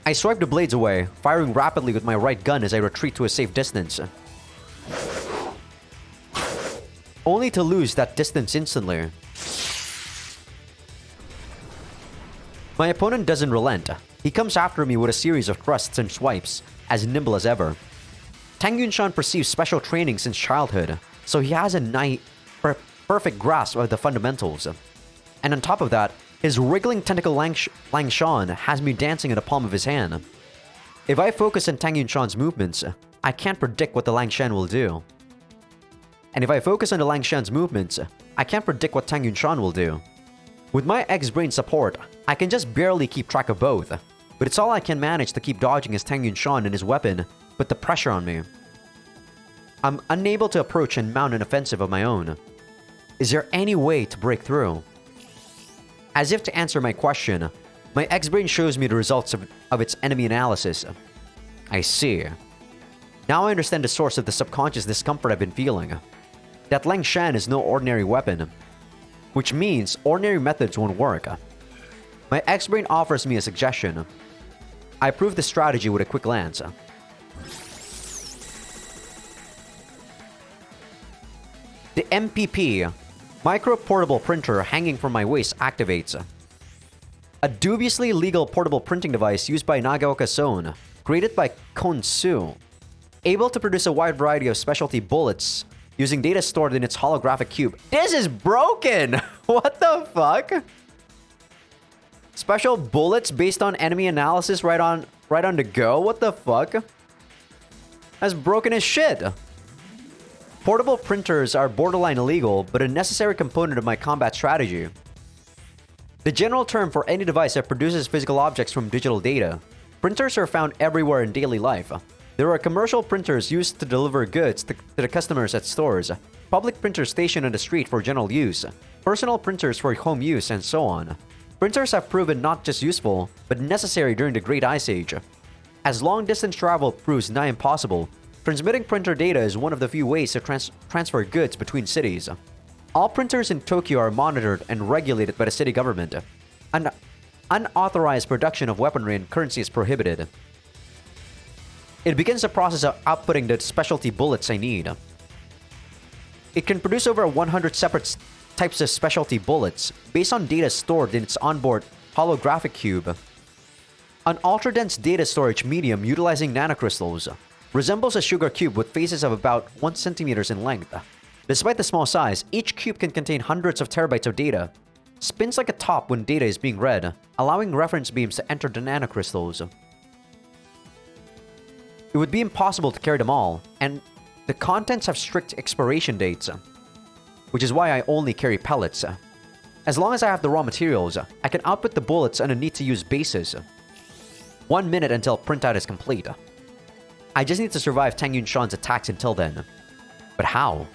I swipe the blades away, firing rapidly with my right gun as I retreat to a safe distance. Only to lose that distance instantly. My opponent doesn't relent. He comes after me with a series of thrusts and swipes, as nimble as ever. Tang Yunshan perceives special training since childhood, so he has a perfect grasp of the fundamentals. And on top of that, his wriggling tentacle Langshan has me dancing in the palm of his hand. If I focus on Tang Yunshan's movements, I can't predict what the Langshan will do. And if I focus on the Langshan's movements, I can't predict what Tang Yunshan will do. With my X-Brain support, I can just barely keep track of both, but it's all I can manage to keep dodging as Tang Yunshan and his weapon put the pressure on me. I'm unable to approach and mount an offensive of my own. Is there any way to break through? As if to answer my question, my X-Brain shows me the results of its enemy analysis. I see. Now I understand the source of the subconscious discomfort I've been feeling. That Langshan is no ordinary weapon, which means ordinary methods won't work. My X-Brain offers me a suggestion. I approve the strategy with a quick glance. The MPP, micro portable printer hanging from my waist, activates. A dubiously legal portable printing device used by Nagaoka Zone, created by Konsu, able to produce a wide variety of specialty bullets using data stored in its holographic cube. This is broken! What the fuck? Special bullets based on enemy analysis right on the go? What the fuck? That's broken as shit. Portable printers are borderline illegal, but a necessary component of my combat strategy. The general term for any device that produces physical objects from digital data. Printers are found everywhere in daily life. There are commercial printers used to deliver goods to the customers at stores, public printers stationed on the street for general use, personal printers for home use, and so on. Printers have proven not just useful, but necessary during the Great Ice Age. As long-distance travel proves nigh impossible, transmitting printer data is one of the few ways to transfer goods between cities. All printers in Tokyo are monitored and regulated by the city government. An unauthorized production of weaponry and currency is prohibited. It begins the process of outputting the specialty bullets I need. It can produce over 100 separate types of specialty bullets based on data stored in its onboard holographic cube. An ultra-dense data storage medium utilizing nanocrystals resembles a sugar cube with faces of about 1 centimeters in length. Despite the small size, each cube can contain hundreds of terabytes of data. Spins like a top when data is being read, allowing reference beams to enter the nanocrystals. It would be impossible to carry them all, and the contents have strict expiration dates, which is why I only carry pellets. As long as I have the raw materials, I can output the bullets on a need-to-use basis. 1 minute until printout is complete. I just need to survive Tang Yunshan's attacks until then. But how?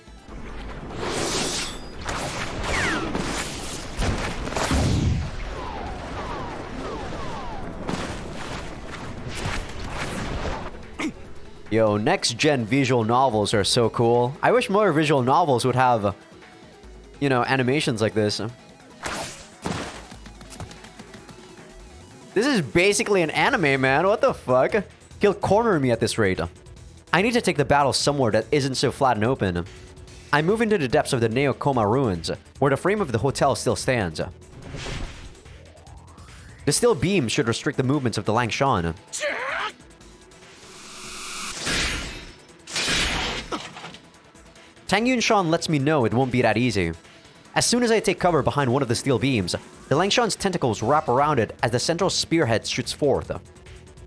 Yo, next-gen visual novels are so cool. I wish more visual novels would have, you know, animations like this. This is basically an anime, man. What the fuck? He'll corner me at this rate. I need to take the battle somewhere that isn't so flat and open. I move into the depths of the Neokoma ruins, where the frame of the hotel still stands. The steel beam should restrict the movements of the Langshan. Tang Yunshan lets me know it won't be that easy. As soon as I take cover behind one of the steel beams, the Langshan's tentacles wrap around it as the central spearhead shoots forth.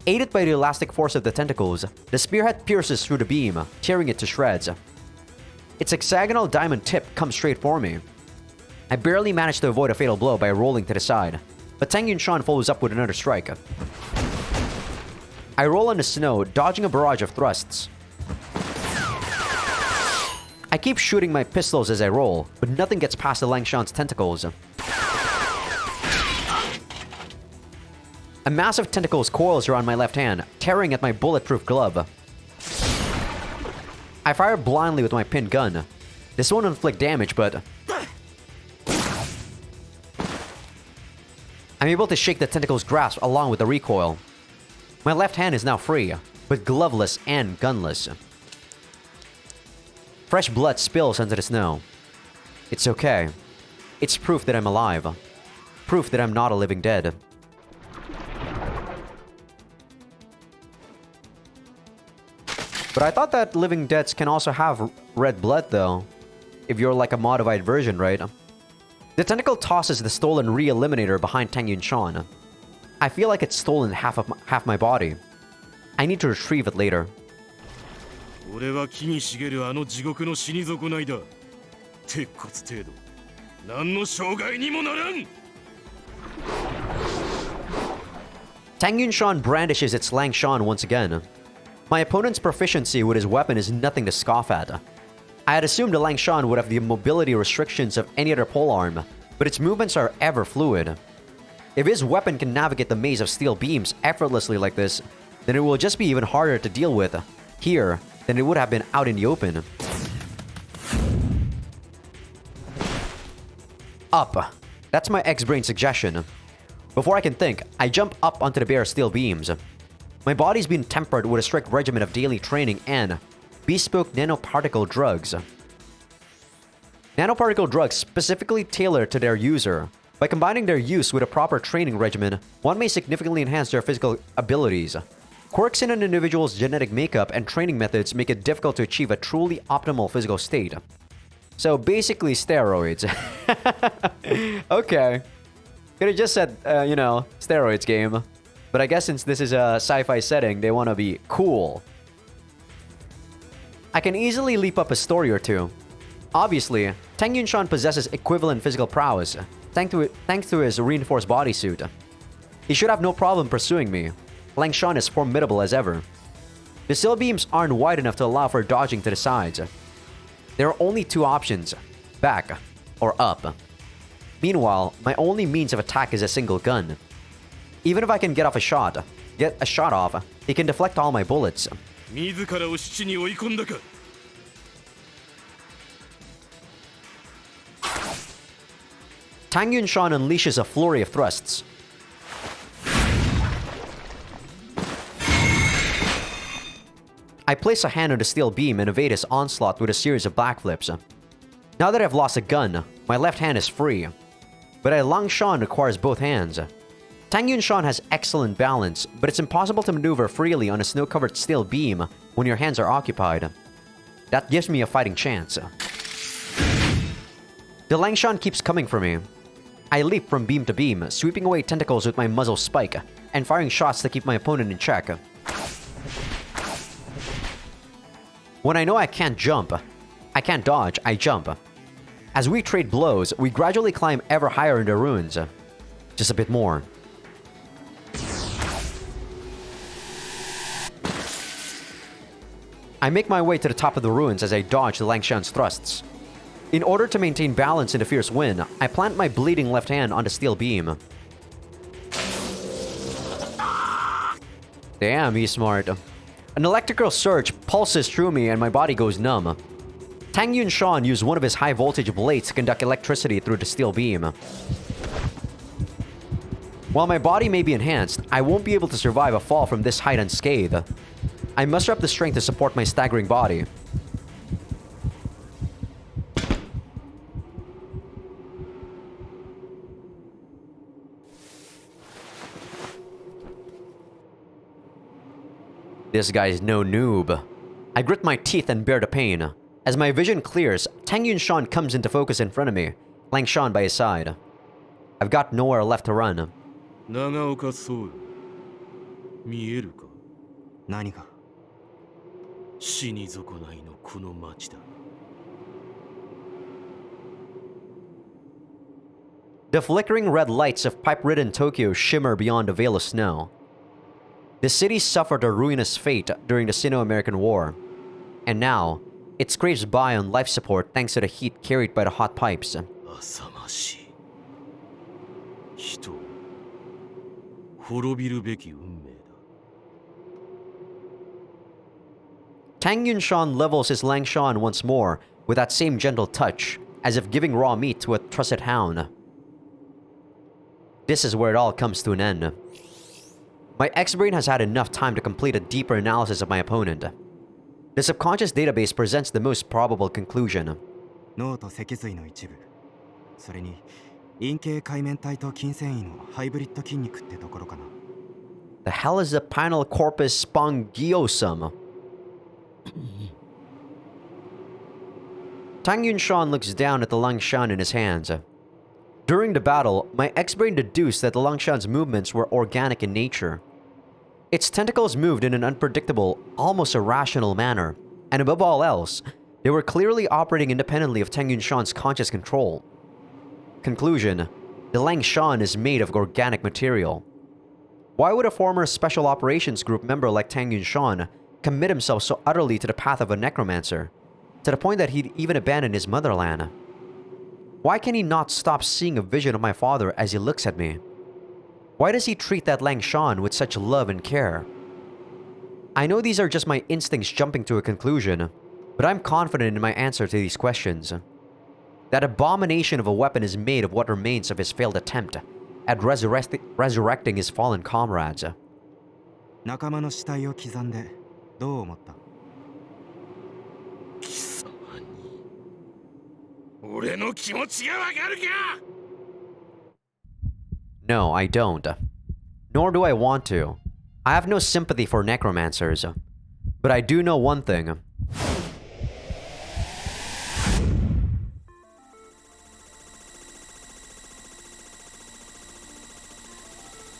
Aided by the elastic force of the tentacles, the spearhead pierces through the beam, tearing it to shreds. Its hexagonal diamond tip comes straight for me. I barely manage to avoid a fatal blow by rolling to the side, but Tang Yunshan follows up with another strike. I roll on the snow, dodging a barrage of thrusts. I keep shooting my pistols as I roll, but nothing gets past the Langshan's tentacles. A mass of tentacles coils around my left hand, tearing at my bulletproof glove. I fire blindly with my pinned gun. This won't inflict damage, but I'm able to shake the tentacle's grasp along with the recoil. My left hand is now free, but gloveless and gunless. Fresh blood spills onto the snow. It's okay. It's proof that I'm alive. Proof that I'm not a living dead. But I thought that living deads can also have red blood though. If you're like a modified version, right? The tentacle tosses the stolen re-eliminator behind Tang Yunshan. I feel like it's stolen half my body. I need to retrieve it later. 俺は木に茂るあの地獄の死に損ないだ。鉄骨程度。何の障害にもならん。Tang Yunshan brandishes its Langshan once again. My opponent's proficiency with his weapon is nothing to scoff at. I had assumed the Langshan would have the mobility restrictions of any other polearm, but its movements are ever fluid. If his weapon can navigate the maze of steel beams effortlessly like this, then it will just be even harder to deal with here than it would have been out in the open. Up. That's my X-Brain suggestion. Before I can think, I jump up onto the bare steel beams. My body's been tempered with a strict regimen of daily training and bespoke nanoparticle drugs. Nanoparticle drugs specifically tailored to their user. By combining their use with a proper training regimen, one may significantly enhance their physical abilities. Quirks in an individual's genetic makeup and training methods make it difficult to achieve a truly optimal physical state. So basically steroids. Okay. Could have just said, steroids game. But I guess since this is a sci-fi setting, they want to be cool. I can easily leap up a story or two. Obviously, Tang Yunshan possesses equivalent physical prowess, thanks to his reinforced bodysuit. He should have no problem pursuing me. Langshan is formidable as ever. The steel beams aren't wide enough to allow for dodging to the sides. There are only two options, back or up. Meanwhile, my only means of attack is a single gun. Even if I can get a shot off, he can deflect all my bullets. 自らを死地に追い込んだか。Tang Yunshan unleashes a flurry of thrusts. I place a hand on the steel beam and evade his onslaught with a series of backflips. Now that I've lost a gun, my left hand is free. But a Langshan requires both hands. Tang Yunshan has excellent balance, but it's impossible to maneuver freely on a snow-covered steel beam when your hands are occupied. That gives me a fighting chance. The Langshan keeps coming for me. I leap from beam to beam, sweeping away tentacles with my muzzle spike, and firing shots to keep my opponent in check. When I know I can't dodge, I jump. As we trade blows, we gradually climb ever higher in the ruins. Just a bit more. I make my way to the top of the ruins as I dodge the Langshan's thrusts. In order to maintain balance in the fierce wind, I plant my bleeding left hand on the steel beam. Damn, he's smart. An electrical surge pulses through me and my body goes numb. Tang Yunshan used one of his high-voltage blades to conduct electricity through the steel beam. While my body may be enhanced, I won't be able to survive a fall from this height unscathed. I muster up the strength to support my staggering body. This guy's no noob. I grit my teeth and bear the pain. As my vision clears, Tang Yunshan comes into focus in front of me, Langshan by his side. I've got nowhere left to run. 長岡総見えるか。何が？死に損ないのこの町だ。The flickering red lights of pipe-ridden Tokyo shimmer beyond a veil of snow. The city suffered a ruinous fate during the Sino-American War, and now it scrapes by on life support thanks to the heat carried by the hot pipes. 浅ましい。人を滅びるべき運命だ。Tang Yunshan levels his Langshan once more, with that same gentle touch, as if giving raw meat to a trusted hound. This is where it all comes to an end. My ex-brain has had enough time to complete a deeper analysis of my opponent. The subconscious database presents the most probable conclusion. 脳と脊髄の一部、それに陰茎界面体と筋繊維のハイブリッド筋肉ってところかな。The hell is the spinal corpus spongiosum? Tang Yunshan looks down at the Langshan in his hands. During the battle, my ex-brain deduced that the Langshan's movements were organic in nature. Its tentacles moved in an unpredictable, almost irrational manner, and above all else, they were clearly operating independently of Tang Yunshan's conscious control. Conclusion: the Langshan is made of organic material. Why would a former Special Operations Group member like Tang Yunshan commit himself so utterly to the path of a necromancer, to the point that he'd even abandon his motherland? Why can he not stop seeing a vision of my father as he looks at me? Why does he treat that Langshan with such love and care? I know these are just my instincts jumping to a conclusion, but I'm confident in my answer to these questions. That abomination of a weapon is made of what remains of his failed attempt at resurrecting his fallen comrades. 仲間の死体を刻んでどう思った？貴様に俺の気持ちがわかるか？ No, I don't. Nor do I want to. I have no sympathy for necromancers. But I do know one thing.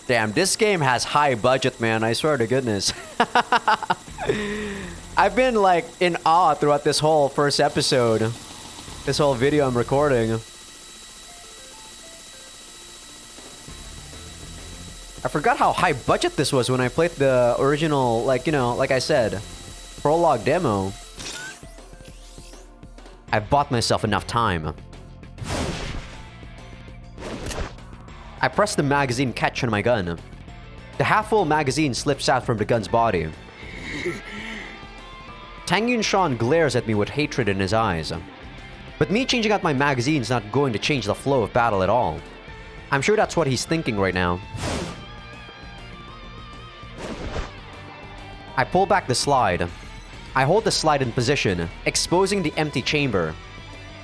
Damn, this game has high budget, man. I swear to goodness. I've been like in awe throughout this whole first episode. This whole video I'm recording. I forgot how high budget this was when I played the original, like, you know, like I said, prologue demo. I've bought myself enough time. I press the magazine catch on my gun. The half-full magazine slips out from the gun's body. Tang Yunshan glares at me with hatred in his eyes. But me changing out my magazine's not going to change the flow of battle at all. I'm sure that's what he's thinking right now. I pull back the slide. I hold the slide in position, exposing the empty chamber.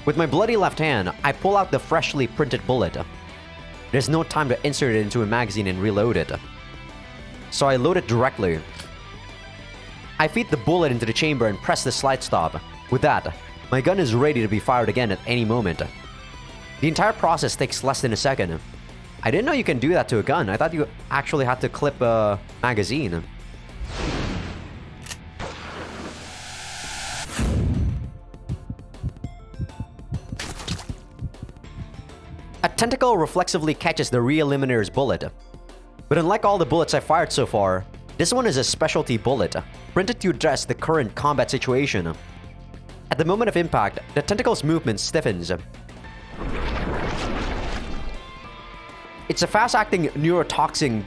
With my bloody left hand, I pull out the freshly printed bullet. There's no time to insert it into a magazine and reload it. So I load it directly. I feed the bullet into the chamber and press the slide stop. With that, my gun is ready to be fired again at any moment. The entire process takes less than a second. I didn't know you can do that to a gun. I thought you actually had to clip a magazine. A tentacle reflexively catches the re-eliminator's bullet. But unlike all the bullets I fired so far, this one is a specialty bullet, printed to address the current combat situation. At the moment of impact, the tentacle's movement stiffens. It's a fast-acting neurotoxin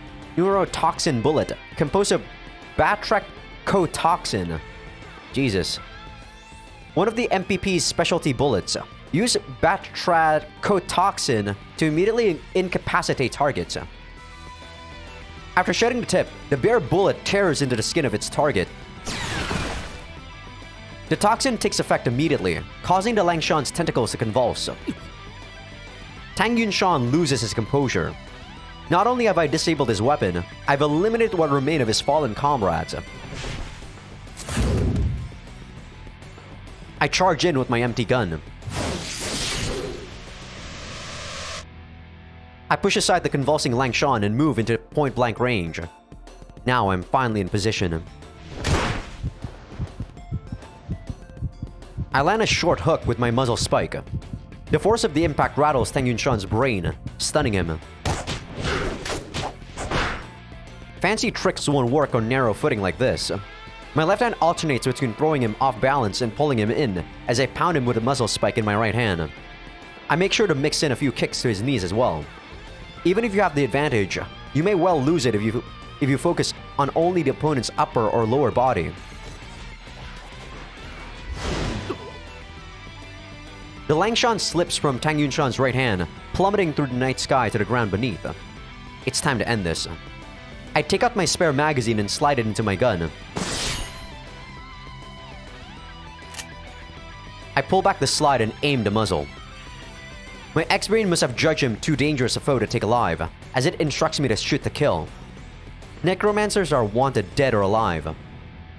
bullet composed of batrachotoxin. Jesus. One of the MPP's specialty bullets. Use batrachotoxin to immediately incapacitate targets. After shedding the tip, the bare bullet tears into the skin of its target. The toxin takes effect immediately, causing the Langshan's tentacles to convulse. Tang Yunshan loses his composure. Not only have I disabled his weapon, I've eliminated what remained of his fallen comrades. I charge in with my empty gun. I push aside the convulsing Langshan and move into point-blank range. Now I'm finally in position. I land a short hook with my muzzle spike. The force of the impact rattles Tang Yunshan's brain, stunning him. Fancy tricks won't work on narrow footing like this. My left hand alternates between throwing him off balance and pulling him in as I pound him with a muzzle spike in my right hand. I make sure to mix in a few kicks to his knees as well. Even if you have the advantage, you may well lose it if you focus on only the opponent's upper or lower body. The Langshan slips from Tang Yunshan's right hand, plummeting through the night sky to the ground beneath. It's time to end this. I take out my spare magazine and slide it into my gun. I pull back the slide and aim the muzzle. My ex-brain must have judged him too dangerous a foe to take alive, as it instructs me to shoot to kill. Necromancers are wanted dead or alive.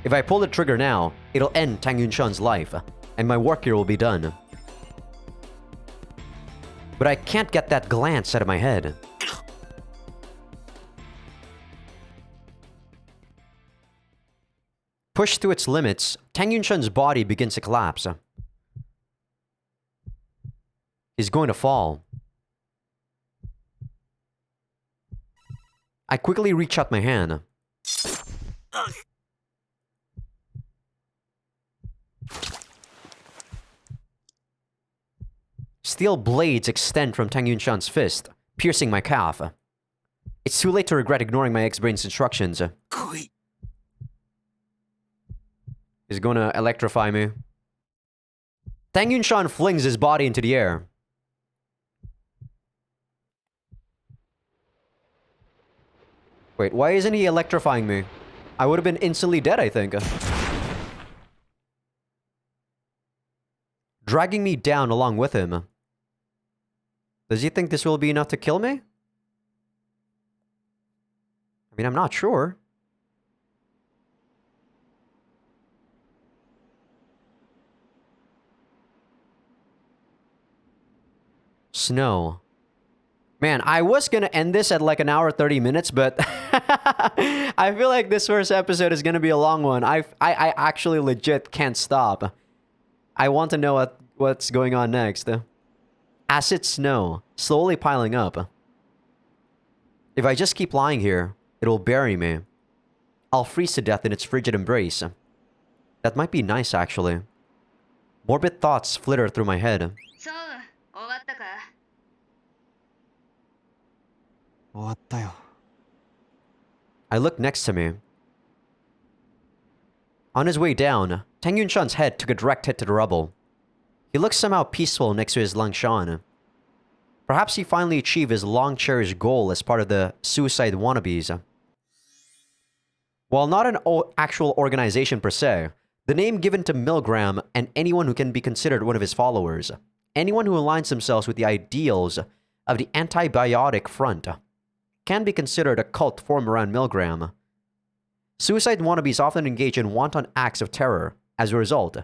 If I pull the trigger now, it'll end Tang Yunshan's life, and my work here will be done. But I can't get that glance out of my head. Pushed to its limits, Tang Yunshan's body begins to collapse. He's going to fall. I quickly reach out my hand. Steel blades extend from Tang Yunshan's fist, piercing my calf. It's too late to regret ignoring my ex-brain's instructions. He's gonna electrify me. Tang Yunshan flings his body into the air. Wait, why isn't he electrifying me? I would have been instantly dead, I think. Dragging me down along with him. Does he think this will be enough to kill me? I mean, I'm not sure. Snow. Man, I was gonna end this at like an hour 30 minutes, but I feel like this first episode is gonna be a long one. I actually legit can't stop. I want to know what's going on next. Acid snow, slowly piling up. If I just keep lying here, it'll bury me. I'll freeze to death in its frigid embrace. That might be nice, actually. Morbid thoughts flitter through my head. そう終わったか。終わったよ。 I look next to me. On his way down, Tang Yunshan's head took a direct hit to the rubble. He looks somehow peaceful next to his Langshan. Perhaps he finally achieved his long-cherished goal as part of the suicide wannabes. While not an actual organization per se, the name given to Milgram and anyone who can be considered one of his followers, anyone who aligns themselves with the ideals of the antibiotic front, can be considered a cult formed around Milgram. Suicide wannabes often engage in wanton acts of terror. As a result,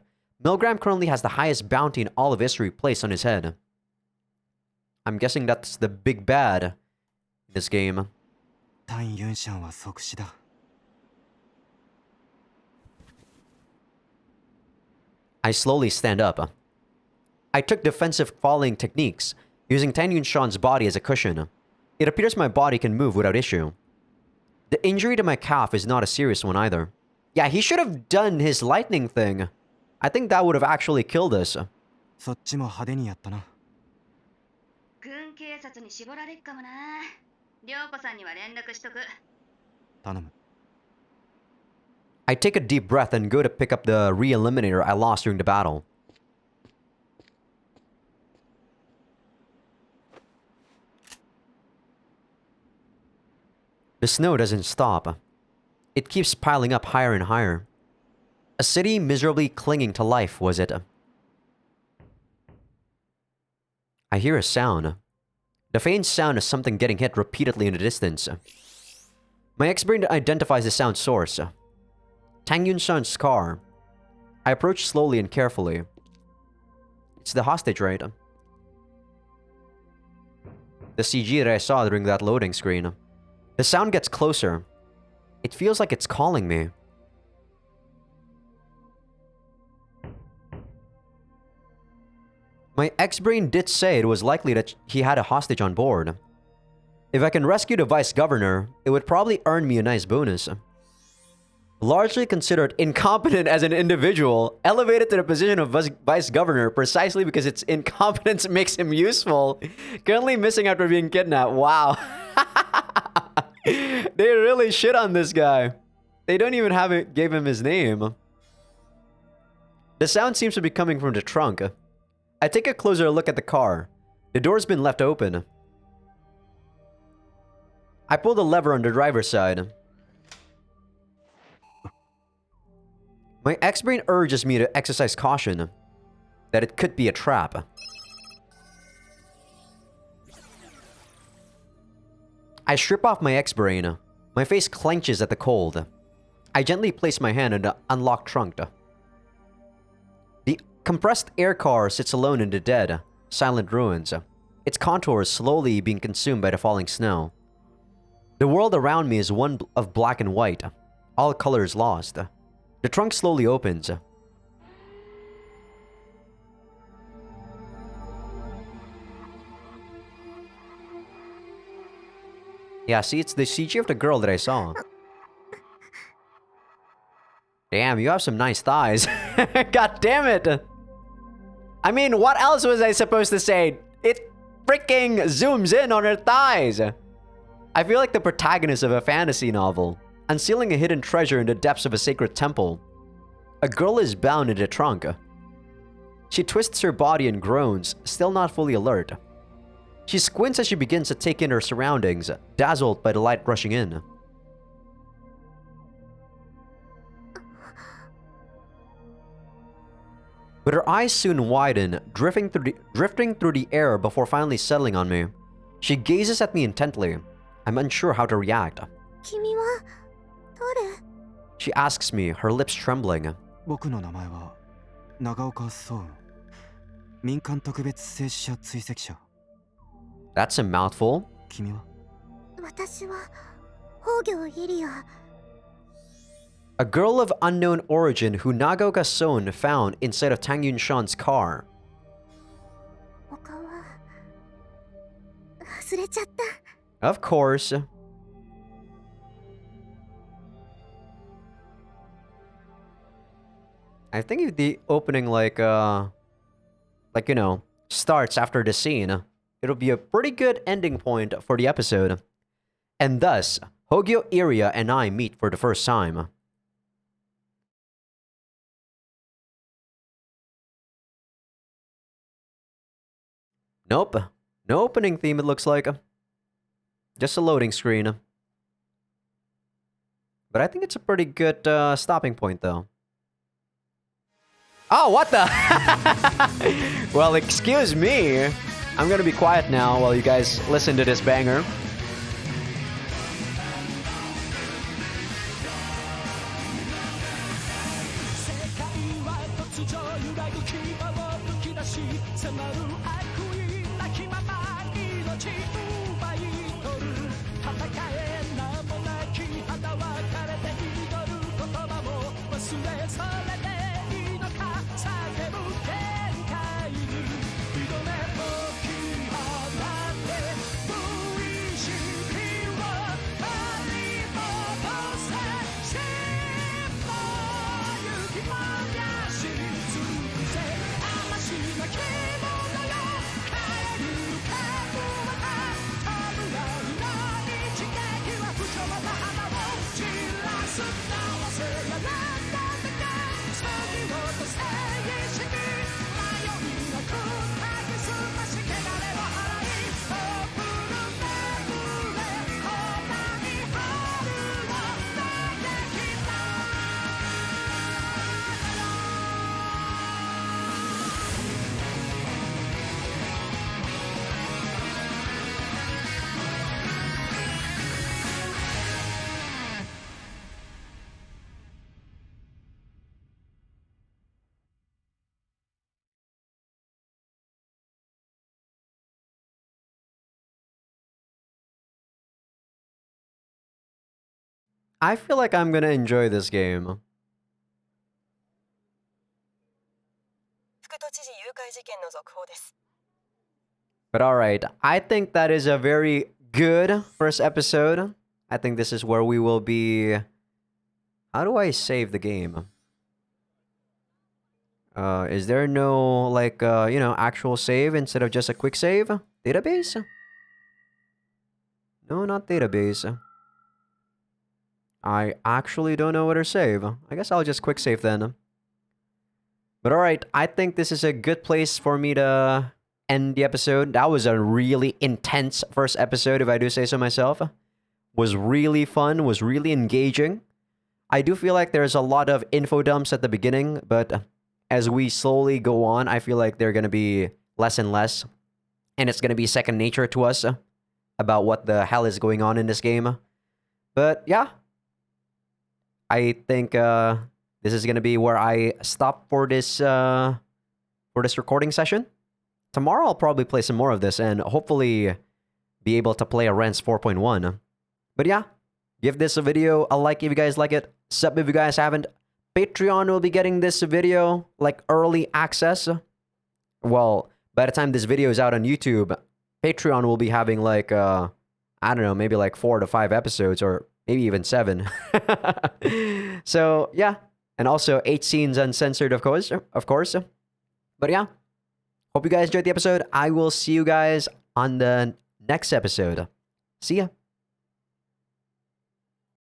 Milgram currently has the highest bounty in all of history placed on his head. I'm guessing that's the big bad in this game. タン・ユンシャンは即死だ。 I slowly stand up. I took defensive falling techniques, using Tang Yunshan's body as a cushion. It appears my body can move without issue. The injury to my calf is not a serious one either. Yeah, he should have done his lightning thing. I think that would have actually killed us. そっちも派手にやったな。軍警察に絞られっかもな。涼子さんには連絡しとく。頼む。 I take a deep breath and go to pick up the re-eliminator I lost during the battle. The snow doesn't stop. It keeps piling up higher and higher. A city miserably clinging to life, was it? I hear a sound. The faint sound of something getting hit repeatedly in the distance. My ex-brain identifies the sound source. Tang Yunshan's car. I approach slowly and carefully. It's the hostage, right? The CG that I saw during that loading screen. The sound gets closer. It feels like it's calling me. My ex-brain did say it was likely that he had a hostage on board. If I can rescue the vice governor, it would probably earn me a nice bonus. Largely considered incompetent as an individual, elevated to the position of vice governor precisely because its incompetence makes him useful. Currently missing after being kidnapped. Wow. They really shit on this guy. They don't even gave him his name. The sound seems to be coming from the trunk. I take a closer look at the car. The door's been left open. I pull the lever on the driver's side. My X-brain urges me to exercise caution, that it could be a trap. I strip off my X-brain. My face clenches at the cold. I gently place my hand on the unlocked trunk. The compressed air car sits alone in the dead, silent ruins, its contours slowly being consumed by the falling snow. The world around me is one of black and white, all colors lost. The trunk slowly opens. Yeah, see, it's the CG of the girl that I saw. Damn, you have some nice thighs. God damn it! I mean, what else was I supposed to say? It freaking zooms in on her thighs! I feel like the protagonist of a fantasy novel, unsealing a hidden treasure in the depths of a sacred temple. A girl is bound in the trunk. She twists her body and groans, still not fully alert. She squints as she begins to take in her surroundings, dazzled by the light rushing in. But her eyes soon widen, drifting through the air before finally settling on me. She gazes at me intently. I'm unsure how to react. 君は誰? She asks me, her lips trembling. 僕の名前は長岡総雲。民間特別静止者追跡者。 That's a mouthful. 君は? 私は宝行イリア。 A girl of unknown origin who Nagaoka Son found inside of Tang Yunshan's car. 他は忘れちゃった。 Of course. I think if the opening you know, starts after the scene, it'll be a pretty good ending point for the episode. And thus, Hogyo Iria and I meet for the first time. Nope. No opening theme, it looks like. Just a loading screen. But I think it's a pretty good stopping point, though. Oh, what the? Well, excuse me. I'm gonna be quiet now while you guys listen to this banger. I feel like I'm gonna enjoy this game. 副都知事誘拐事件の続報です。 But alright, I think that is a very good first episode. I think this is where we will be... How do I save the game? Is there no, you know, actual save instead of just a quick save? Database? No, not database. I actually don't know where to save. I guess I'll just quick save then. But alright, I think this is a good place for me to end the episode. That was a really intense first episode, if I do say so myself. Was really fun, was really engaging. I do feel like there's a lot of info dumps at the beginning, but as we slowly go on, I feel like they're going to be less and less. And it's going to be second nature to us about what the hell is going on in this game. But yeah, I think this is going to be where I stop for this recording session. Tomorrow I'll probably play some more of this and hopefully be able to play a Rents 4.1. But yeah, give this a video a like if you guys like it. Sub if you guys haven't. Patreon will be getting this video like early access. Well, by the time this video is out on YouTube, Patreon will be having like, I don't know, maybe like 4 to 5 episodes or maybe even 7. So yeah, and also 8 scenes uncensored, of course. But yeah, hope you guys enjoyed the episode. I will see you guys on the next episode. See ya.